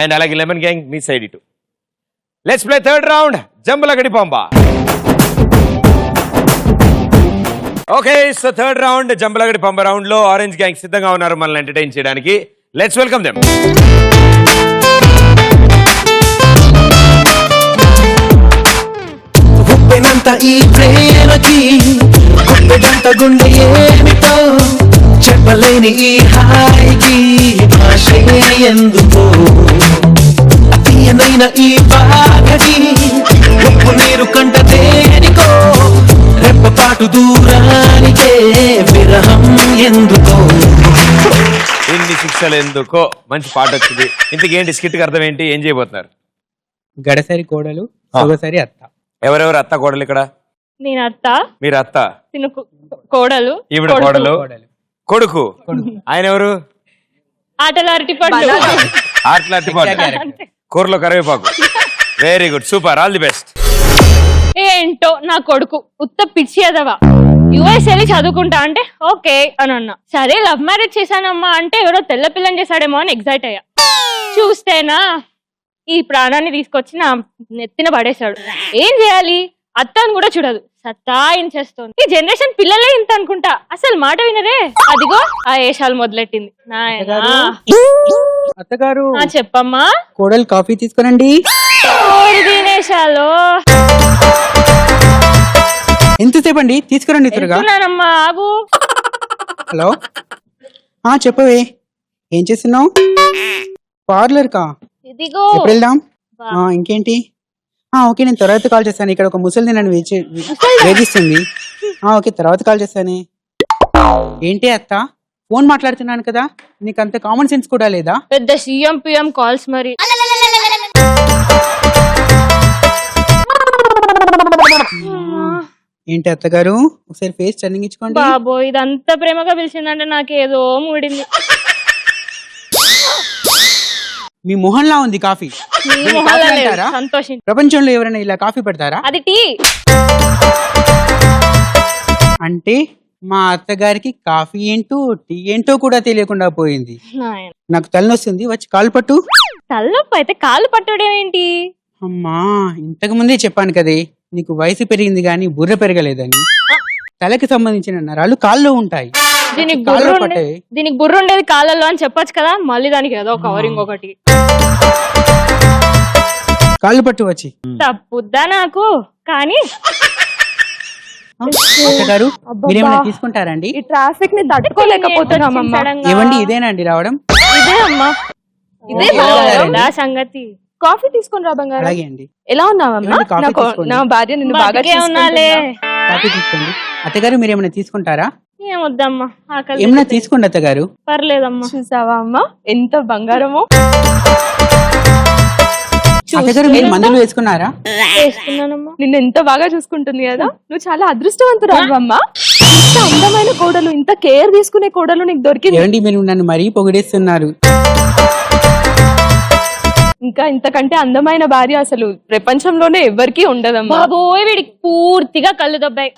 S2: అండ్ అలాగే లెమన్ గ్యాంగ్ మీ సైడ్ ఇటు. Let's play third round, Jambalakadi Pamba. Okay, so third round Jambalakadi Pamba round లో ఆరెంజ్ గ్యాంగ్ సిద్ధంగా ఉన్నారు మనల్ని ఎంటర్టైన్ చేయడానికి. Let's welcome them.
S3: ఉప్పెనంత ఈ ప్రేమకి గుప్పెడంత గుండె ఏమిటో చెప్పలేని ఈ హాయికి భాషే ఎందుకో తీయనైన ఈ బాధకి ఉప్పు నీరు కంట దేనికో రెప్పపాటు దూరానికే విరహం ఎందుకో.
S2: ఇన్ని శిక్షలు ఎందుకో మంచి పాట వచ్చింది. ఇంతకేంటి స్కిట్ కి అర్థం ఏంటి? ఏం చేయబోతున్నారు?
S5: గడసరి కోడలు సొగసరి అత్త.
S2: ఎవరెవరు అత్త కోడలు ఇక్కడ?
S6: నేను అత్త,
S2: మీరు అత్త,
S6: తిను కోడలు,
S2: ఈవిడ కోడలు, కొడుకు. ఆయన ఎవరు?
S6: ఆటల అరటిపండు,
S2: ఆటలాంటి కూరలో కరివేపాకు. Very good, super, all the best.
S6: ఏంటో నా కొడుకు ఉత్త పిచ్చి ఎదవా. యుఎస్ వెళ్ళి చదువుకుంటా అంటే ఓకే అని అన్నా. సరే లవ్ మ్యారేజ్ చేశానమ్మా అంటే ఎవరో తెల్ల పిల్లని చేశాడేమో అని ఎగ్జైట్ అయ్యా. చూస్తేనా ఈ ప్రాణాన్ని తీసుకొచ్చి నా నెత్తిన పడేశాడు. ఏం చేయాలి? అత్తను కూడా చూడదు, సత్తాయించేస్తోంది. ఈ జనరేషన్ పిల్లలే ఇంత అనుకుంటా, అసలు మాట వినరే. అదిగో ఆ ఏషాలు మొదలెట్టింది.
S5: అత్తగారు
S6: చెప్పమ్మా.
S5: కోడలు కాఫీ తీసుకురండి.
S6: దినేశాలు
S5: ఎంతసేపు అండి? తీసుకురండి త్వరగా.
S6: ఆగు.
S5: హలో, చెప్పవే, ఏం చేస్తున్నావు? పార్లర్ కా?
S6: ఇదిగో
S5: ఎప్పుడు వెళ్దాం? ఇంకేంటి? ఓకే, నేను తర్వాత కాల్ చేస్తాను. ఇక్కడ ఒక ముసలిది నన్ను వేధిస్తుంది. ఓకే, తర్వాత కాల్ చేస్తానే. ఏంటి అత్త, ఫోన్ మాట్లాడుతున్నాను కదా, నీకు అంత కామన్ సెన్స్ కూడా లేదా?
S6: పెద్ద సీఎం పిఎం కాల్స్ మరి.
S5: ఏంటి అత్తగారు, ఒకసారి ఫేస్ టర్నింగ్ ఇచ్చుకోండి.
S6: బాబో, ఇదంతా ప్రేమగా పిలిచిందంటే నాకేదో మూడింది.
S5: మీ మొహంలా ఉంది కాఫీ.
S6: సంతోషం.
S5: ప్రపంచంలో ఎవరైనా ఇలా కాఫీ పెడతారా?
S6: అది టీ.
S5: అంటే మా అత్తగారికి కాఫీ ఏంటో టీ ఏంటో కూడా తెలియకుండా పోయింది. నాకు తలనొస్తుంది, వచ్చి కాలు పట్టు.
S6: తలనొప్పి అయితే కాలు పట్టడం ఏంటి?
S5: అమ్మా, ఇంతకు ముందే చెప్పాను కదే, నీకు వయసు పెరిగింది గాని బుర్ర పెరగలేదని. తలకి సంబంధించిన నరాలు కాల్లో ఉంటాయి.
S6: దీనికి బుర్ర ఉండేది కాళ్ళల్లో అని చెప్పొచ్చు కదా, మళ్ళీ దానికి ఏదో కవరింగ్ ఒకటి.
S5: కాళ్ళు పట్టు వచ్చి.
S6: తప్పుద్దా నాకు? కానీ
S5: అత్తగారు, మీరేమైనా తీసుకుంటారండి?
S6: ఈ ట్రాఫిక్ ని తట్టుకోలేకపోతున్నామమ్మా.
S5: ఏమండి, ఇదేనండి రావడం?
S6: ఇదే అమ్మా, ఇదే సంగతి. కాఫీ తీసుకుని రా బంగారం.
S5: అలాగే అండి.
S6: ఎలా ఉన్నావమ్మా? నా భార్య నిన్ను బాగా ఉన్నాలే.
S5: కాఫీ తీసుకోండి. అత్తగారు, మీరేమైనా తీసుకుంటారా?
S6: ఏమొద్దమ్మా,
S5: ఏమైనా తీసుకోండి అత్తగారు.
S6: పర్లేదమ్మా. చూసావా అమ్మా ఎంత బంగారమో.
S5: అత్తగారు, మీరు మందులు వేసుకున్నారా?
S6: వేసుకున్నానమ్మా. నిన్ను ఎంత బాగా చూసుకుంటుంది కదా, నువ్వు చాలా అదృష్టవంతురాలు అమ్మా. ఇంత అందమైన కోడలు, ఇంత కేర్ తీసుకునే కోడలు నీకు దొరికింది.
S5: ఏమండి, మీరు నన్ను మరీ పొగిడేస్తున్నారు.
S6: ఇంకా ఇంతకంటే అందమైన భార్య అసలు ప్రపంచంలోనే ఎవరికీ ఉండదమ్మా. బాబోయ్, వీడికి పూర్తిగా కళ్ళు దొబ్బాయి.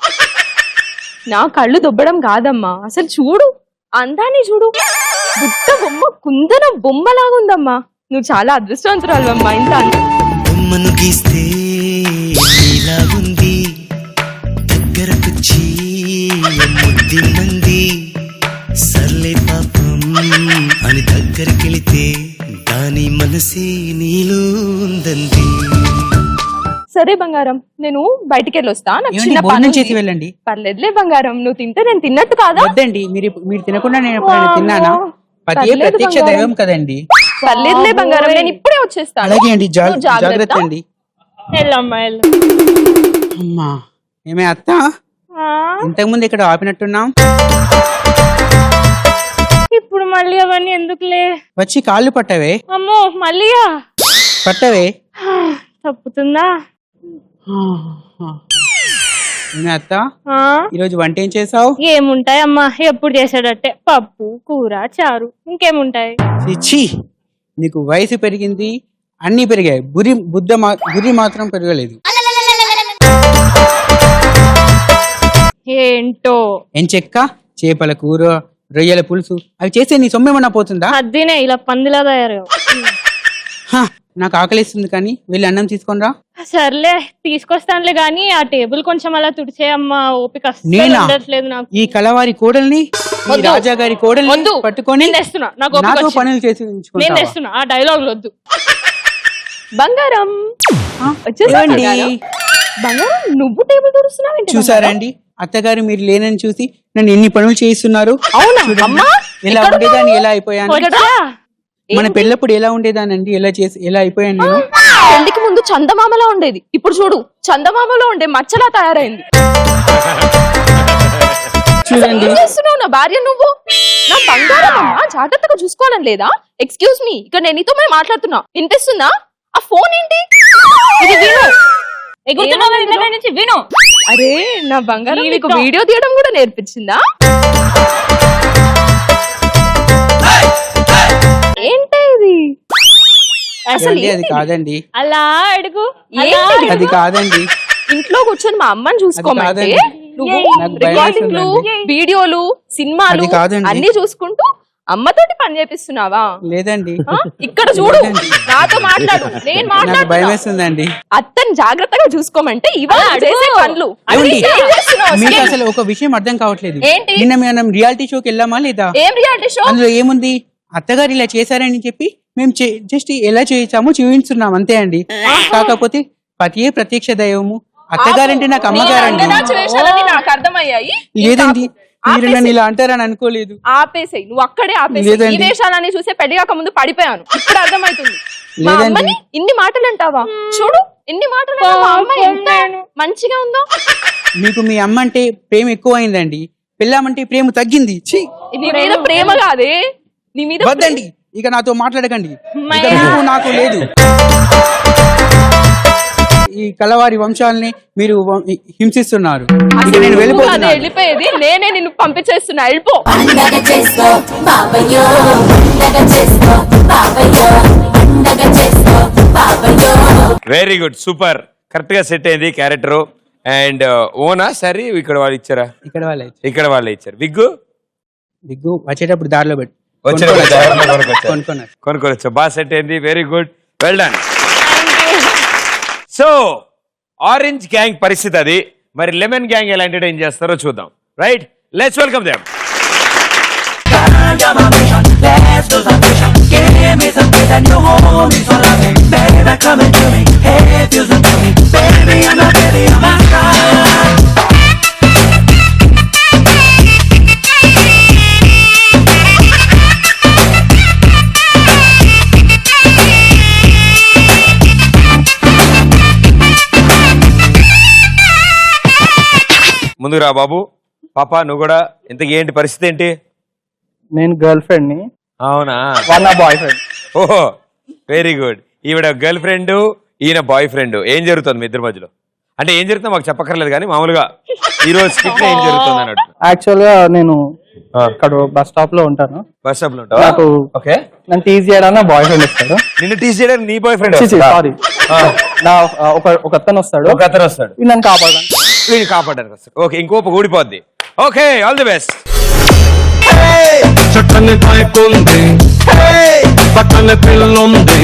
S6: నా కళ్ళు దొబ్బడం కాదమ్మా, అసలు చూడు, అందాన్ని చూడు. బుట్ట బొమ్మ కుందన బొమ్మలాగుందమ్మా. నువ్వు చాలా అదృష్టవంతురాలు అమ్మా. ఇంత
S3: బొమ్మను గీస్తే ఉంది, దగ్గరకొచ్చి ముద్ది మంది, సర్లే పాపం అని దగ్గరికెళితే దాని మనసే నీలో ఉందండి.
S6: సరే బంగారం, నేను బయటికి వెళ్ళొస్తా.
S5: చేసి వెళ్ళండి.
S6: పర్లేదులే బంగారం, నువ్వు తింటే నేను తిన్నట్టు కాదా?
S5: వద్దండి, మీరు తినకుండా నేను ఎప్పుడైనా తిన్నానా? పతియే ప్రత్యక్ష దైవం కదండి.
S6: పర్లేదులే బంగారం, నేను ఇప్పుడే వచ్చేస్తాను.
S5: అలాగే అండి, జాగ్రత్త అండి. అమ్మా, ఏమే అత్త, ఇంతకు ముందు ఇక్కడ ఆపినట్టున్నాం.
S6: ఇప్పుడు మళ్ళీ అవన్నీ ఎందుకులే,
S5: వచ్చి కాళ్ళు పట్టవే.
S6: అమ్మో, మళ్ళీయా?
S5: పట్టవే.
S6: తప్పుతుందా?
S5: అత్త, ఈరోజు వంట ఏం చేసావు?
S6: ఏముంటాయమ్మా, ఎప్పుడు చేసాడట్టే పప్పు, కూర, చారు, ఇంకేముంటాయి?
S5: ఇచ్చి, నీకు వయసు పెరిగింది, అన్ని పెరిగాయి, బుర్రి మాత్రం పెరగలేదు.
S6: ఏంటో
S5: ఏం చెక్క, చేపల కూర, రొయ్యల పులుసు, అవి చేస్తే నీ సొమ్మేమన్నా పోతుందా?
S6: అద్దినే ఇలా పందిలా తయారు.
S5: నాకు ఆకలిస్తుంది, కానీ వెళ్ళి అన్నం తీసుకొనిరా.
S6: సర్లే తీసుకొస్తానులే, గానీ ఆ టేబుల్ కొంచెం అలా తుడిచేయమ్మా, ఓపిక ఉండట్లేదు నాకు.
S5: ఈ కలవారి కోడల్ని ఈ రాజా గారి కోడల్ని
S6: వద్దు.
S5: పట్టుకొని
S6: నేను తెస్తున్నా. నాకు ఓపిక
S5: నాతో
S6: వచ్చింది.
S5: పనులు చేసి
S6: నేను
S5: ఉంచుకుంటావా?
S6: తెస్తున్నా. ఆ డైలాగ్ వద్దు.
S13: బంగారం
S5: ఆ,
S13: వచ్చేసావా
S5: ఏమండి?
S13: బంగారం? బంగారం నువ్వు టేబుల్ తుడుస్తున్నావేంటి
S5: చూసారండి అత్తగారు మీరు లేనని చూసి నన్ను ఎన్ని పనులు చేయిస్తున్నారు.
S13: అవునా?
S5: చూడండి,
S13: అమ్మా,
S5: ఎలా
S13: ఎక్కడ
S5: ఉండేదాన్ని ఎలా అయిపోయాను.
S6: వచ్చా?
S5: మన పెళ్ళప్పుడు ఎలా ఉండేదానండి ఎలా అయిపోయాను నేను.
S13: పెళ్లికి ముందు చందమామలా ఉండేది, ఇప్పుడు చూడు చందమామలో ఉండే మచ్చలా తయారైంది.
S5: చూడండి
S13: ఏం చేస్తున్నావు నా భార్య నువ్వు? నా బంగారం అమ్మా, జాగ్రత్తగా చూసుకోవాలని లేదా? ఎక్స్క్యూజ్ మీ, ఇక్కడ నేను నీతో మాట్లాడుతున్నా, వినిపిస్తుందా? ఆ ఫోన్ ఏంటి?
S6: ఇది విను. ఎగురుతున్నావు కదా ఇందాక నుంచి, విను.
S13: అరే నా బంగారం
S6: ఈ
S13: నీకు
S6: వింటాం.
S13: వీడియో తీయడం కూడా నేర్పించిందా? ఏంటి ఇది? అసలు
S5: ఏమండి, అది
S13: ఏంటి?
S5: కాదండి
S6: అలా అడుగు.
S13: ఏంటి?
S5: అది కాదండి
S13: ఇంట్లో కూర్చొని మా అమ్మని చూసుకోమంటే
S5: కాదండి.
S13: నువ్వు
S5: నాకు భయం
S13: రికార్డింగ్లు,
S5: వేస్తుందండి.
S13: వీడియోలు, సినిమాలు
S5: అది కాదండి.
S13: అన్ని చూసుకుంటూ అమ్మతోటి పని చేపిస్తున్నావా?
S5: లేదండి
S13: ఆ? ఇక్కడ చూడు,
S5: లేదండి.
S13: నాతో మాట్లాడు, నేను
S5: నాకు భయం
S13: మాట్లాడుతున్నా.
S5: వేస్తుందండి.
S13: అత్తని జాగ్రత్తగా చూసుకోమంటే ఇవాళ
S6: అడుగు.
S13: చేసే పనులు
S5: ఏమండి?
S13: ఏం చేస్తున్నావు
S5: మీకు
S13: అసలు?
S5: అసలు ఒక విషయం అర్థం కావట్లేదు.
S13: ఏంటి?
S5: నిన్న మనం రియాలిటీ షోకి వెళ్ళామా లేదా?
S13: ఏం రియాలిటీ షో?
S5: అందులో ఏముంది, అత్తగారు ఇలా చేశారని చెప్పి మేము జస్ట్ ఎలా చేయించామో చూపించున్నాం అంతే అండి. కాకపోతే పతియే ప్రత్యక్ష దైవము, అత్తగారంటే నాకు అమ్మగారండి.
S13: అంగనాచి నాకు అర్థమయ్యాయి.
S5: లేదండి మీరు
S13: ఆపేసేయ్.
S5: నన్ను ఇలా అంటారని అనుకోలేదు.
S13: ఆపేసేయ్, నువ్వు అక్కడే ఆపేసేయ్.
S5: లేదండి.
S13: ఈ వేషాలని చూసే పెళ్లిగాక ముందు పడిపోయాను, ఇప్పుడు అర్థమవుతుంది. మా
S5: లేదండి.
S13: అమ్మని ఇన్ని మాటలు అంటావా? చూడు ఎన్ని మాటలు అన్నా మా అమ్మ ఎంత మంచిగా ఉందో.
S5: మీకు మీ అమ్మ అంటే ప్రేమ ఎక్కువ అయిందండి, పెళ్ళామంటే ప్రేమ తగ్గింది. ఛీ!
S13: నీ మీద ప్రేమ కాదే, నీ మీద
S5: వద్దండి ఇక నాతో మాట్లాడకండి. ఇక మీకు నాకు లేదు. ఈ కలవారి వంశాలని మీరు హింసిస్తున్నారు. ఇక నేను
S13: అదే
S5: వెళ్ళిపోతున్నాను.
S13: వెళ్ళిపోయేది, నేనే నిన్ను పంపించేస్తున్నా, వెళ్ళిపో.
S2: Very good, super. కరెక్ట్ గా సెట్ అయింది క్యారెక్టర్. అండ్ ఓనా సరే ఇక్కడ వాళ్ళు ఇచ్చారా?
S5: ఇక్కడ వాళ్ళే
S2: ఇక్కడ వాళ్ళే ఇచ్చారు. విగ్గు
S5: దిగ్గు వచ్చేటప్పుడు దారిలో పెట్టి
S2: కొనుక్కోవచ్చు. బాగా సెట్ అయింది. Very good, well done. So orange gang పరిస్థితి అది. మరి లెమన్ గ్యాంగ్ ఎలా ఎంటర్టైన్ చేస్తారో చూద్దాం. Right, let's welcome them. ముందుకు రా బాబు. పాప నువ్వు కూడా. ఇంతకీ ఏంటి పరిస్థితి ఏంటి?
S10: నేను గర్ల్ ఫ్రెండ్ ని,
S2: అవునా?
S10: వాళ్ళ బాయ్ ఫ్రెండ్.
S2: ఓహో, వెరీ గుడ్. ఈవిడ గర్ల్ ఫ్రెండ్, ఈయన బాయ్ ఫ్రెండ్. ఏం జరుగుతుంది మీ ఇద్దరి మధ్యలో? అంటే ఏం జరుగుతుందో మాకు చెప్పక్కర్లేదు కానీ మామూలుగా ఈ రోజు స్కిట్ ఏం జరుగుతుంది అన్నట్టు.
S10: యాక్చువల్ గా నేను ఇక్కడ బస్ స్టాప్ లో ఉంటాను.
S2: బస్ స్టాప్ లో ఉంటావా?
S10: నాకు
S2: ఓకే.
S10: నన్ను టీజ్ చేయడానికి బాయ్ ఫ్రెండ్ వస్తాడు.
S2: నిన్ను టీస్ చేయడానికి నీ బాయ్ ఫ్రెండ్?
S10: సారీ, నా ఒక అతను వస్తాడు.
S2: ఒక అతను వస్తాడు,
S10: నన్ను కాపాడడానికి.
S2: వీడిని కాపాడడానికి వస్తాడు. ఓకే, ఇంకోప ఊడిపోద్ది. Okay, all the best.
S9: చక్కని పైకుంది, పక్కన పిల్లుంది,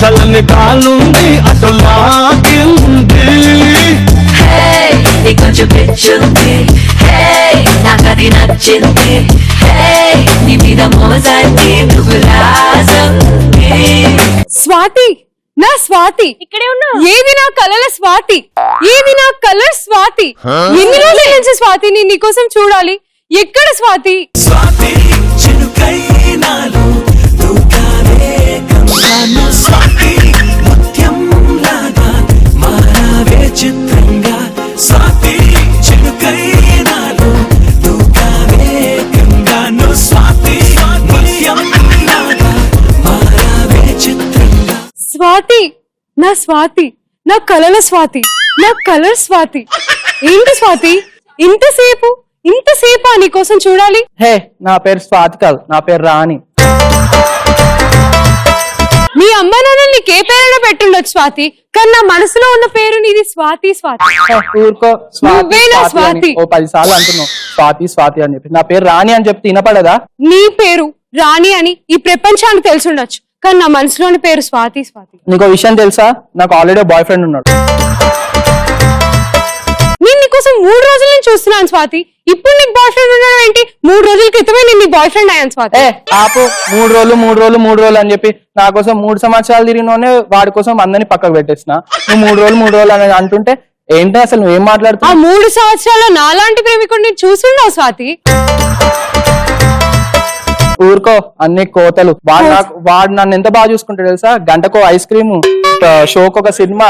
S9: చల్లని గాలుంది, అటు లాగింది.
S8: కొంచెం పిచ్చుంది, నాకది నచ్చింది, నీ మీద మోజాన్ని నువ్వు రాజంది.
S13: స్వాతి, నా స్వాతి
S6: ఇక్కడే ఉన్నా.
S13: ఏది నా కలల స్వాతి, ఏది నా కలర్ స్వాతి. ఎన్ని రోజుల నుంచి స్వాతిని నీకోసం చూడాలి. ఎక్కడ స్వాతి?
S3: స్వాతి చినుకై నాలో దూకావే గమ్యాను. స్వాతి ముత్యం లాగా మారావే చిత్రంగా. స్వాతి చినుకై నాలో దూకావే గంగాను. స్వాతి ముత్యం లాగా మారావే చిత్రంగా.
S13: స్వాతి, నా స్వాతి, నా కలల స్వాతి, నా కలర్ స్వాతి. ఏంటి స్వాతి ఇంతసేపు నీకోసం చూడాలి.
S10: హే, నా పేరు స్వాతి కాదు, నా పేరు రాణి.
S13: మీ అమ్మ నాన్న నీకు ఏ పేరైనా పెట్టుండొచ్చు స్వాతి, కానీ నా మనసులో ఉన్న పేరు నీది స్వాతి. స్వాతి
S10: ఊరుకో,
S13: నువ్వే నా స్వాతి.
S10: ఓ 10 సార్లు అంటున్నావు స్వాతి స్వాతి అని చెప్పి. నా పేరు రాణి అని చెప్తే వినపడదా?
S13: నీ పేరు రాణి అని ఈ ప్రపంచానికి తెలుసుండొచ్చు, కానీ నా మనసులోని పేరు స్వాతి.
S10: నీకు విషయం తెలుసా? నాకు ఆల్రెడీ బాయ్ ఫ్రెండ్ ఉన్నాడు.
S13: నేను
S14: నీకోసం 3 రోజుల నుంచి చూస్తున్నాను స్వాతి. ఇప్పుడు నీకు బాయ్ ఫ్రెండ్ ఉండడం ఏంటి? 3 రోజుల క్రితమే నేను నీ బాయ్ ఫ్రెండ్ అయ్యాను స్వాతి.
S10: ఆపు. 3 రోజులు అని చెప్పి నా కోసం 3 సంవత్సరాలు తిరిగినోనే వాడి కోసం అందరినీ పక్కకు పెట్టేసిన. నువ్వు 3 రోజులు అని అంటుంటే ఏంటి అసలు నువ్వేం మాట్లాడుతున్నావు?
S14: ఆ 3 సంవత్సరాల్లో నాలాంటి ప్రేమికుడిని చూసున్నావు స్వాతి.
S10: ఊరుకో, అన్ని కోతలు. వాడు నన్ను ఎంత బాగా చూసుకుంటాడు తెలుసా? గంటకో ఐస్ క్రీమ్, షోకి ఒక సినిమా,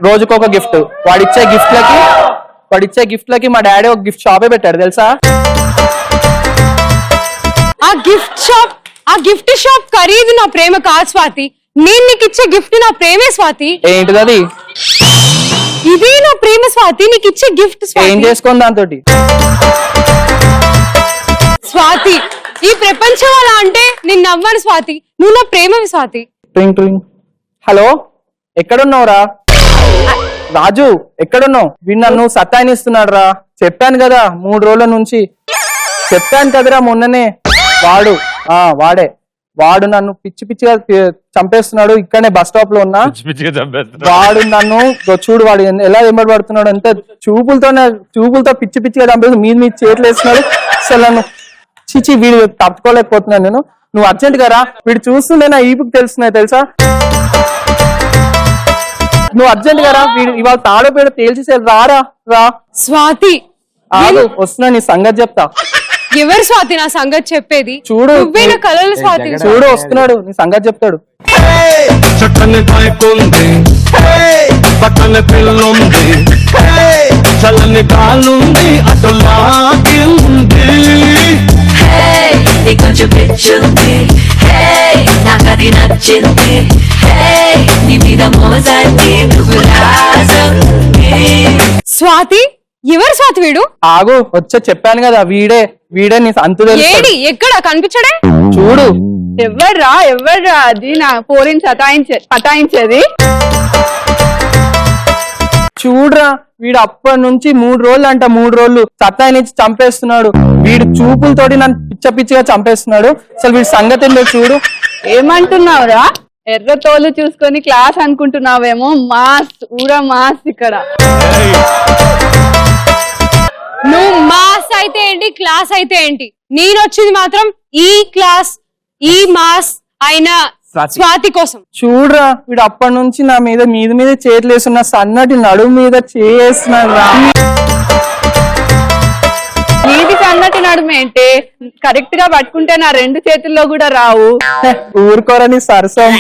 S10: రోజుకొక గిఫ్ట్. వాడిచ్చే గిఫ్ట్లకి మా డాడీ ఒక గిఫ్ట్ షాపే పెట్టాడు తెలుసా?
S14: ఆ గిఫ్ట్ షాప్ ఖరీదు నా ప్రేమ కాదు స్వాతి. నేను నీకు ఇచ్చే గిఫ్ట్ నా ప్రేమే స్వాతి.
S10: ఏంటిది అది?
S14: ఇది నా ప్రేమ స్వాతి, నీకు ఇచ్చే గిఫ్ట్.
S10: ఏం చేసుకోండి దాంతో?
S14: స్వాతి, ఈ ప్రపంచం అలా అంటే నేను నవ్వను స్వాతి. నువ్వు నా ప్రేమవి స్వాతి.
S10: హలో, ఎక్కడున్నావురా? రాజు ఎక్కడున్నావు? వీడు నన్ను సత్తాయిస్తున్నాడు రా. చెప్పాను కదా 3 రోజుల నుంచి. చెప్పాను కదరా మొన్ననే. వాడు నన్ను పిచ్చిగా చంపేస్తున్నాడు. ఇక్కడనే బస్ స్టాప్ లో ఉన్నా. వాడు నన్ను చూడు, వాడు ఎలా వెంబడి పడుతున్నాడు. ఎంత చూపులతో పిచ్చిగా చంపేసి మీద చేతులు వేస్తున్నాడు. అసలు నన్ను చిచి వీడు తప్పుకోలేకపోతున్నాను నేను. నువ్వు అర్జెంట్ గా రా. వీడు చూస్తుండే నా ఈపుకి తెలుస్తున్నాయి తెలుసా? నువ్వు అర్జెంట్ గా రా. వీడు ఇవాళ తాడోపేడ తేల్చేసే రా
S14: స్వాతి.
S10: వస్తున్నా, నీ సంగతి చెప్తా.
S14: ఎవరు స్వాతి నా సంగతి చెప్పేది?
S10: చూడు,
S14: నువ్వేనా కలలు స్వాతి?
S10: చూడు వస్తున్నాడు, నీ సంగతి చెప్తాడు.
S9: చట్టని పైకుంది, పక్కన పిల్లుంది, చల్లని కాలుంది, అటులాగింది.
S8: కొంచెం పిచ్చుంది, నాకది నచ్చింది, నీ మీద మోజాన్ని నువ్వు రాజంది.
S14: స్వాతి, ఎవరు స్వాతి వీడు?
S10: ఆగు, వచ్చే చెప్పాను కదా వీడే నీ అంతు
S14: ఏడి? ఎక్కడ కనిపించడే?
S10: చూడు.
S13: ఎవర్రా అది నా పోరిని పటాయించేది?
S10: చూడరా, వీడు అప్పటి నుంచి 3 రోజులు అంట. 3 రోజులు సత్తాయినిచ్చి చంపేస్తున్నాడు. వీడు చూపులతోటి నన్ను పిచ్చిగా చంపేస్తున్నాడు. అసలు వీడి సంగతి ఏంటో చూడు.
S13: ఏమంటున్నావురా? ఎర్ర తోలు చూసుకొని క్లాస్ అనుకుంటున్నావేమో. మాస్ ఇక్కడ.
S14: నువ్వు మాస్ అయితే ఏంటి, క్లాస్ అయితే ఏంటి? నేను వచ్చింది మాత్రం ఈ క్లాస్ ఈ మాస్ అయిన స్వాతి కోసం.
S10: చూడరా, వీడు అప్పటి నుంచి నా మీద చేతులు వేస్తున్నా. సన్నటి నడుము మీద చేస్తున్నాడు.
S13: నీది సన్నటి నడుమేంటే? కరెక్ట్ గా పట్టుకుంటే నా 2 చేతుల్లో కూడా రావు.
S10: ఊరుకోరని సరసం.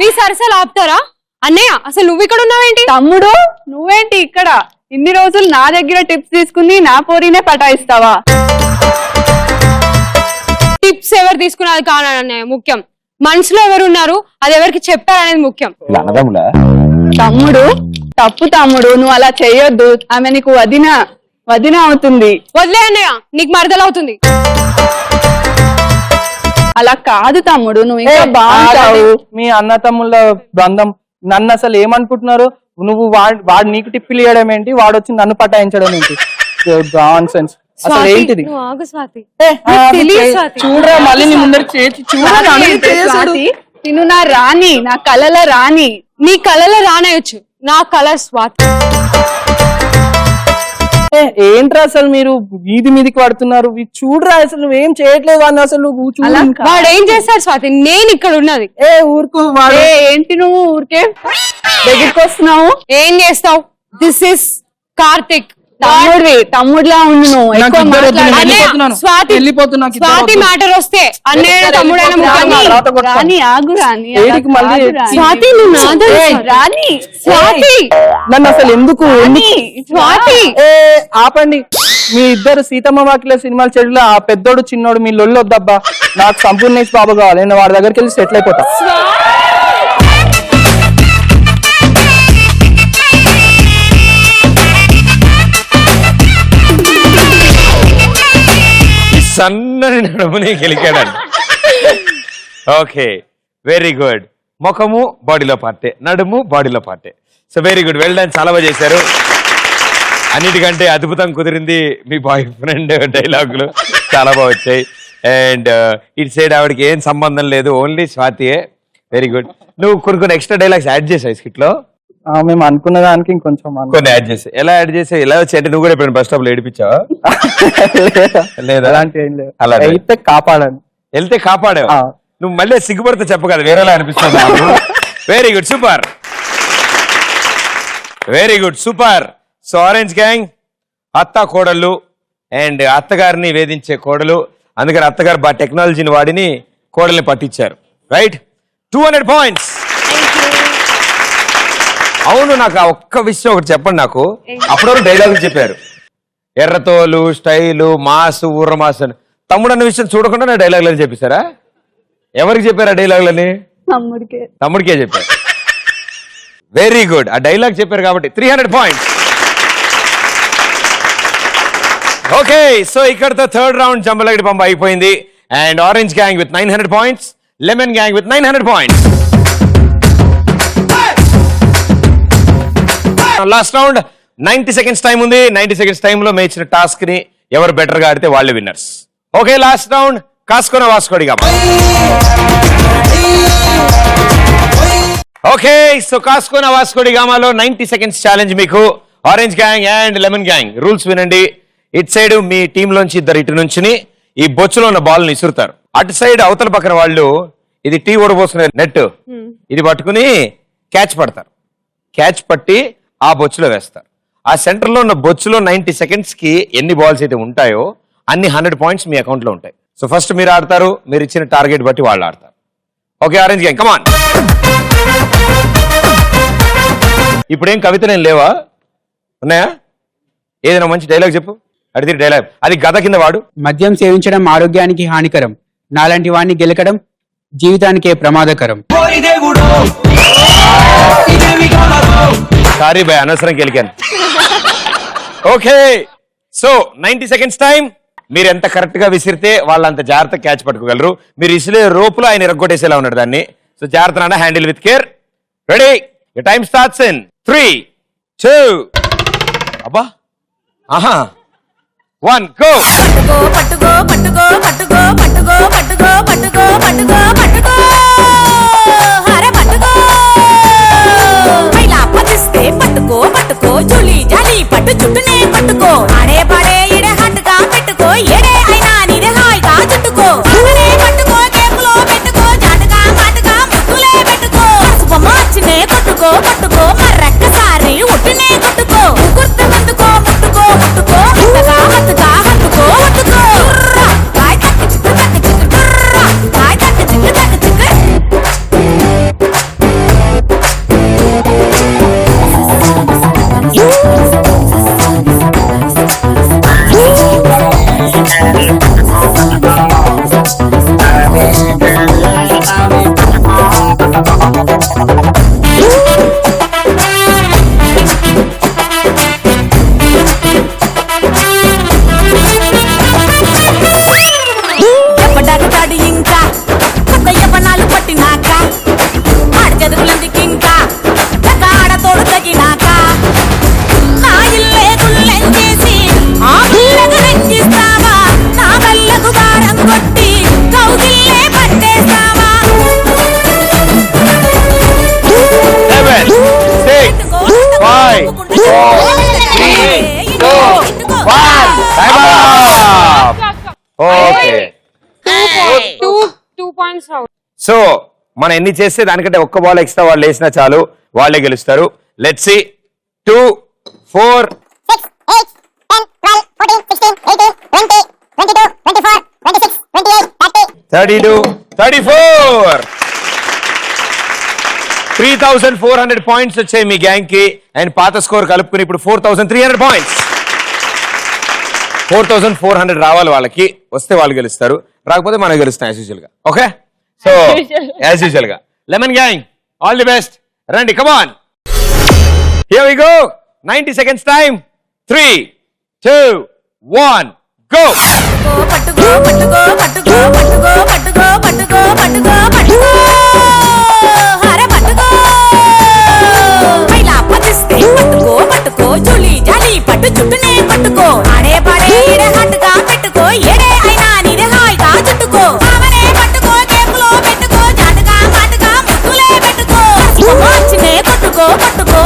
S14: మీ సరసాలు ఆపుతారా? అన్నయ్య, అసలు నువ్వు ఇక్కడ ఉన్నావేంటి?
S13: తమ్ముడు, నువ్వేంటి ఇక్కడ? ఇన్ని రోజులు నా దగ్గర టిప్స్ తీసుకుని నా పోరీనే పటాయిస్తావా?
S14: టిప్స్ ఎవరు తీసుకున్నది కానన్నయ్య ముఖ్యం. మనసులో ఎవరున్నారు, అది ఎవరికి చెప్పారనేది ముఖ్యం.
S13: తమ్ముడు, తప్పు తమ్ముడు, నువ్వు అలా చేయొద్దు. ఆమె నీకు వదిన అవుతుంది.
S14: వదిలే అన్నయ్య, నీకు మరదలవుతుంది.
S13: అలా కాదు తమ్ముడు, నువ్వు ఇంకా బాగుంటావు.
S10: మీ అన్న తమ్ముళ్ళ బంధం. నన్ను అసలు ఏమనుకుంటున్నారు? నువ్వు వాడు నీకు టిప్పులు ఇవ్వడం ఏంటి, వాడు వచ్చి నన్ను పటాయించడం ఏంటి? Non sense. అసలు ఏంటిది? చూడరా, మళ్ళీ నీ ముందర
S13: స్వాతి, తిను నా రాణి, నా కలల రాణి.
S14: నీ కలల రానయొచ్చు, నా కల స్వాతి.
S10: ఏంట్రా అసలు మీరు వీధి మీదకి పడుతున్నారు? చూడరా, అసలు నువ్వేం చేయట్లేదు అని. అసలు
S14: వాడు ఏం చేస్తాడు స్వాతి? నేను ఇక్కడ ఉన్నది.
S10: ఊరుకో.
S13: ఏంటి నువ్వు ఊరికే దగ్గరికి వస్తున్నావు?
S14: ఏం చేస్తావు? This is Karthik.
S13: తమ్ముడులా ఉండు నువ్వు.
S14: స్వాతి మ్యాటర్ వస్తే అన్నయ్య తమ్ముడైన
S13: రాణి, ఆగు రాణి.
S14: స్వాతి,
S13: రాణి,
S14: స్వాతి
S10: నన్ను అసలు ఎందుకు?
S14: స్వాతి,
S10: ఆపండి. మీ ఇద్దరు సీతమ్మ వాకిల సినిమాలు చెడులో ఆ పెద్దోడు చిన్నోడు మీ లొల్లొద్దబ్బా. నాకు సంపూర్ణేష్ బాబు కావాలి. నేను వాడి దగ్గరికి వెళ్ళి సెటిల్ అయిపోతా.
S2: సన్నని నడుముని గెలికాడండి. Okay, very good. ముఖము బాడీలో పార్టే, నడుము బాడీలో పార్టే. So very good, well done. చాలా బాగా చేశారు. అన్నిటికంటే అద్భుతం కుదిరింది మీ బాయ్ ఫ్రెండ్ డైలాగులు. చాలా బాగా వచ్చాయి. అండ్ ఇటు సైడ్ ఆవిడకి ఏం సంబంధం లేదు, ఓన్లీ స్వాతియే. Very good. నువ్వు కొన్ని ఎక్స్ట్రా డైలాగ్స్ యాడ్ చేసావు స్కిట్ లో.
S10: మేము అనుకున్న దానికి ఇంకొంచెం
S2: కొన్ని యాడ్ చేసి ఎలా యాడ్ చేసి ఎలా వచ్చి అంటే నువ్వు కూడా ఎప్పుడు బస్ స్టాప్ లో ఏడిపించావా? లేదా
S10: అలాంటి ఏం లేదు.
S2: అలా
S10: అయితే కాపాడాను.
S2: వెళ్తే కాపాడావు. నువ్వు మళ్ళీ సిగ్గుపడితే చెప్పగలదు, వేరేలా అనిపిస్తుంది. Very good, super, very good, super. So orange gang అత్త కోడళ్ళు అండ్ అత్తగారిని వేధించే కోడలు, అందుకని అత్తగారు బాగా టెక్నాలజీని వాడిని కోడల్ని పట్టించారు. Right, 200 points. అవును, నాకు ఆ ఒక్క విషయం ఒకటి చెప్పండి. నాకు అప్పటివరకు డైలాగులు చెప్పారు, ఎర్రతోలు, స్టైలు, మాసు, ఊర్ర మాసు అని. తమ్ముడు అన్న విషయం చూడకుండా నా డైలాగులని చెప్పేశారా? ఎవరికి చెప్పారు ఆ డైలాగులని? తమ్ముడికే చెప్పారు. వెరీ గుడ్, ఆ డైలాగ్ చెప్పారు కాబట్టి 300 పాయింట్స్. ఓకే, సో ఇక్కడతో థర్డ్ రౌండ్ జంబలగడి పంప అయిపోయింది. And orange gang with 900 points, lemon gang with 900 points. Last round 90 seconds time ఉంది. 90 సెకండ్స్ టైం లో మేము ఇచ్చిన టాస్క్ ని ఎవరు బెటర్ గా ఆడితే వాళ్ళే విన్నర్స్. ఓకే, లాస్ట్ రౌండ్ కాసుకొని వాసుకోడిగా. ఓకే, సో కాసుకొని వాసుకోడి గామాలో 90 సెకండ్స్ ఛాలెంజ్ మీకు. Orange gang and lemon gang rules వినండి. ఇటు సైడ్ మీ టీమ్ లోంచి ఇద్దరు ఇటు నుంచి ఈ బొచ్చులో ఉన్న బాల్ ని ఇసురుతారు. అటు సైడ్ అవతల పక్కన వాళ్ళు ఇది టీ ఓడబోసుకునే నెట్, ఇది పట్టుకుని క్యాచ్ పడతారు. క్యాచ్ పట్టి ఆ బొచ్చులో వేస్తారు. ఆ సెంటర్ లో ఉన్న బొచ్చులో 90 సెకండ్స్ కి ఎన్ని బాల్స్ అయితే ఉంటాయో అన్ని 100 పాయింట్స్ మీ అకౌంట్ లో ఉంటాయి. సో ఫస్ట్ మీరు ఆడతారు, మీరు ఇచ్చిన టార్గెట్ బట్టి వాళ్ళు ఆడతారు. ఓకే ఆరెంజ్ గ్యాంగ్, కమాన్. ఇప్పుడేం కవిత నేను లేవా? ఉన్నాయా? ఏదైనా మంచి డైలాగ్ చెప్పు. అడిగి డైలాగ్, అది గద కింద వాడు.
S5: మద్యం సేవించడం ఆరోగ్యానికి హానికరం, నాలాంటి వాడిని గెలకడం జీవితానికే ప్రమాదకరం.
S2: సారీ బాయ్, అనవసరం గెలికాను. Okay, so 90 seconds time. మీరు ఎంత కరెక్ట్ గా విసిరితే వాళ్ళంత జాగ్రత్త క్యాచ్ పట్టుకోగలరు. మీరు ఇసిలే రోపులో ఆయన ఇరగొట్టేసేలా ఉన్నాడు దాన్ని. సో జాగ్రత్త నాన్న, handle with care. Ready, your time starts in 3, 2, అబ్బా, ఆహా, 1, go.
S8: పట్టుకో పట్టుకో పట్టుకో పట్టుకో పట్టుకో పట్టుకో పట్టుకో పట్టుకో హరే పట్టుకో పైలా పదిస్తే పట్టుకో పట్టుకో జులి జాలి పట్టు చుట్టునే పట్టుకో ఆడే పాడే ఇడే హట్టుగా పెట్టుకో ఏడే అయినా నీదే హాయిగా చుట్టుకో ఆడే పట్టుకో కేపులో పెట్టుకో జాటుగా మాటుగా ముద్దులే పెట్టుకో మార్చినే కొట్టుకో కొట్టుకో మర్రక్కసారి ఉట్టునే కొట్టుకో గుర్తు ముందుకో ముట్టుకో ముట్టుకో హత్తుగా హత్తుగా హత్తుకో హత్తుకో కాయ్ తక్కి చిక్కు తక్కి చిక్కు కాయ్ తక్కి చిక్కు తక్కి చిక్కు ఎప్పటాకుతాడు ఇంకా కొత్త యవ్వనాలు పట్టినాక ఆడ చదువులందుకు ఇంకా ఆడ తోడు తగినాక నా ఇల్లే గుల్లెం చేసి ఆ పిల్లకు రెచ్చిస్తావా నా బల్లకు భారం కొట్టి కౌగిల్లే పట్టేస్తావా
S2: 7, 6, 5, 4, 3, 2, 1. Okay,
S14: 2 points out.
S2: సో మనం ఎన్ని చేస్తే దానికంటే ఒక్క బాల్ ఎక్స్ట్రా వాళ్ళు వేసినా చాలు, వాళ్ళే గెలుస్తారు. Let's see. 2, 4, 32, 34. 3,400 పాయింట్స్ వచ్చాయి మీ గ్యాంగ్ కి. అండ్ పాత స్కోర్ కలుపుకుని ఇప్పుడు 4,300 పాయింట్స్. 4,400 రావాలి వాళ్ళకి, వస్తే వాళ్ళు గెలుస్తారు, రాకపోతే మనం గెలుస్తాం యాజ్ యూజువల్ గా. ఓకే, సో యాజ్ యూజువల్ గా lemon gang all the best. రండి, come on, here we go. 90 seconds time. 3, 2, 1, go.
S8: పట్టుకో పట్టుకో పట్టుకో పట్టుకో పట్టుకో పట్టుకో పట్టుకో పట్టుకో హరే పట్టుకో పైలా పదిస్తే పట్టుకో పట్టుకో జులి జాలి పట్టు చుట్టునే పట్టుకో ఆడే పాడే ఇడే హట్టుగా పెట్టుకో ఏడే అయినా నీదే హాయిగా చుట్టుకో ఆవనే పట్టుకో కేపులో పెట్టుకో జాటుగా మాటుగా ముద్దులే పెట్టుకో మార్చినే కొట్టుకో కొట్టుకో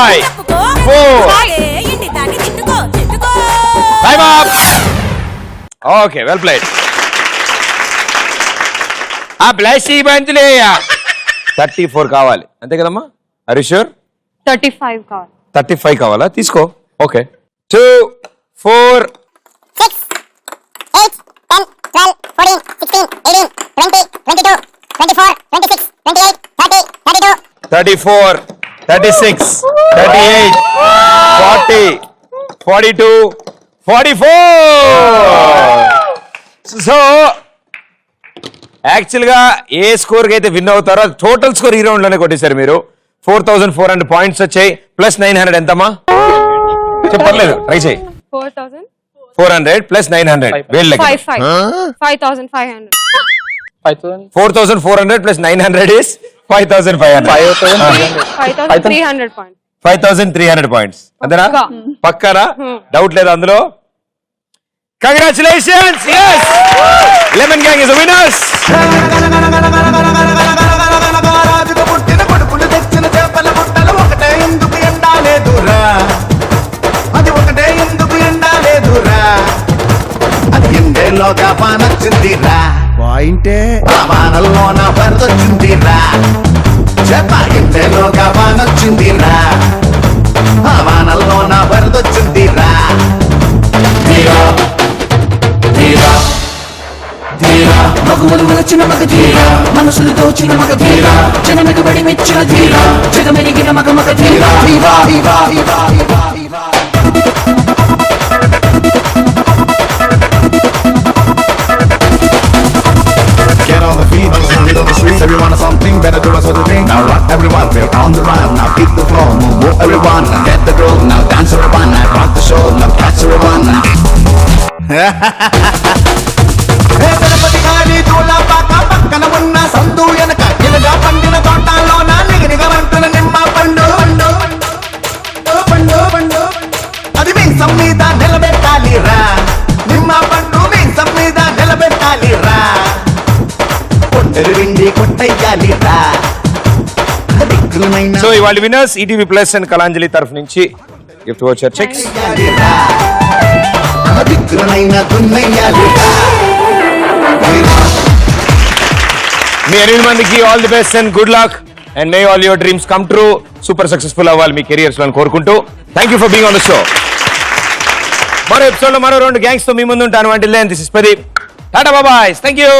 S2: 5 4 time up. Okay, well played. ఆ ప్లాస్టిక్ బంతులే 34 కావాలి అంతే కదమ్మా? Are you sure?
S14: 35 కావాలి.
S2: 35 కావాలా? తీసుకో. ఓకే, 2 4 34 36 38 40 42 44. సో యాక్చువల్ గా ఏ స్కోర్ కి అయితే విన్ అవుతారో టోటల్ స్కోర్ ఈ రౌండ్ లోనే కొట్టేశారు మీరు. 4400 పాయింట్స్ వచ్చాయి. ప్లస్ 900 ఎంతమ్మా? చెప్పలేదు, ట్రై చేయి. 400 ప్లస్ 900 వీళ్ళకి
S14: 5500.
S2: 4400 ప్లస్ 900 is 5500.
S14: 5300 పాయింట్స్.
S2: 5300 పాయింట్స్ అంతేనా? పక్కనా? డౌట్ లేదా అందులో? Congratulations. yes, lemon gang is the winners.
S1: రాజుకు పుట్టిన కొడుకులు తెచ్చిన చేపల గుట్టలు ఒకటే ఎందుకు ఎండాలేదురా, అది ఒకటే ఎందుకు ఎండాలేదురా, అది ఎండేలోగా పానొచ్చిందిరా, పాయింటే వానల్లోన వరదొచ్చిందిరా, చేప ఎండేలోగా పానొచ్చిందిరా, ఆ వానల్లోన వరదొచ్చిందిరా. ధీరా ధీరా ధీరా, మగువలు వలచిన మగ ధీరా, మనసులు దోచిన మగ ధీరా, జనమెగబడి మెచ్చిన ధీరా, జగమెరిగిన మగ మగ ధీరా. ధీరా ధీరా ధీరా ధీరా ధీరా. Get on the feet, on the streets, everyone has something better do us other thing. Now rock everyone, we're on the run. Now beat the floor, move everyone, get the groove. Now dance everyone, now rock the show. Now catch everyone. Ganapati గారి దూలపాక పక్కన ఉన్న సందు వెనక ఇలాగా పండిన తోటలో నా నిగనిగమంటున్న నిమ్మ పండు పండు పండు పండు, అది మీసం మీద నిలబెట్టాలిరా, నిమ్మ పండు మీసం మీద నిలబెట్టాలిరా, కొట్టెరు విండి కొట్టయ్యాలిరా.
S2: సో ఇవాళ winners ETV plus and Kalanjali తరఫు నుంచి గిఫ్ట్ వోచర్ చెక్స్. మీ 8 మందికి all the best and good luck and may all your dreams come true. Super successful అవ్వాలి మీ కెరియర్స్ లో కోరుకుంటూ thank you for being on the show. మరో ఎపిసోడ్ లో మరో 2 గ్యాంగ్స్ తో మీ ముందు ఉంటాను. అంటే దిస్ ఇస్ ప్రదీప్. టాటా బాయ్, థ్యాంక్ యూ.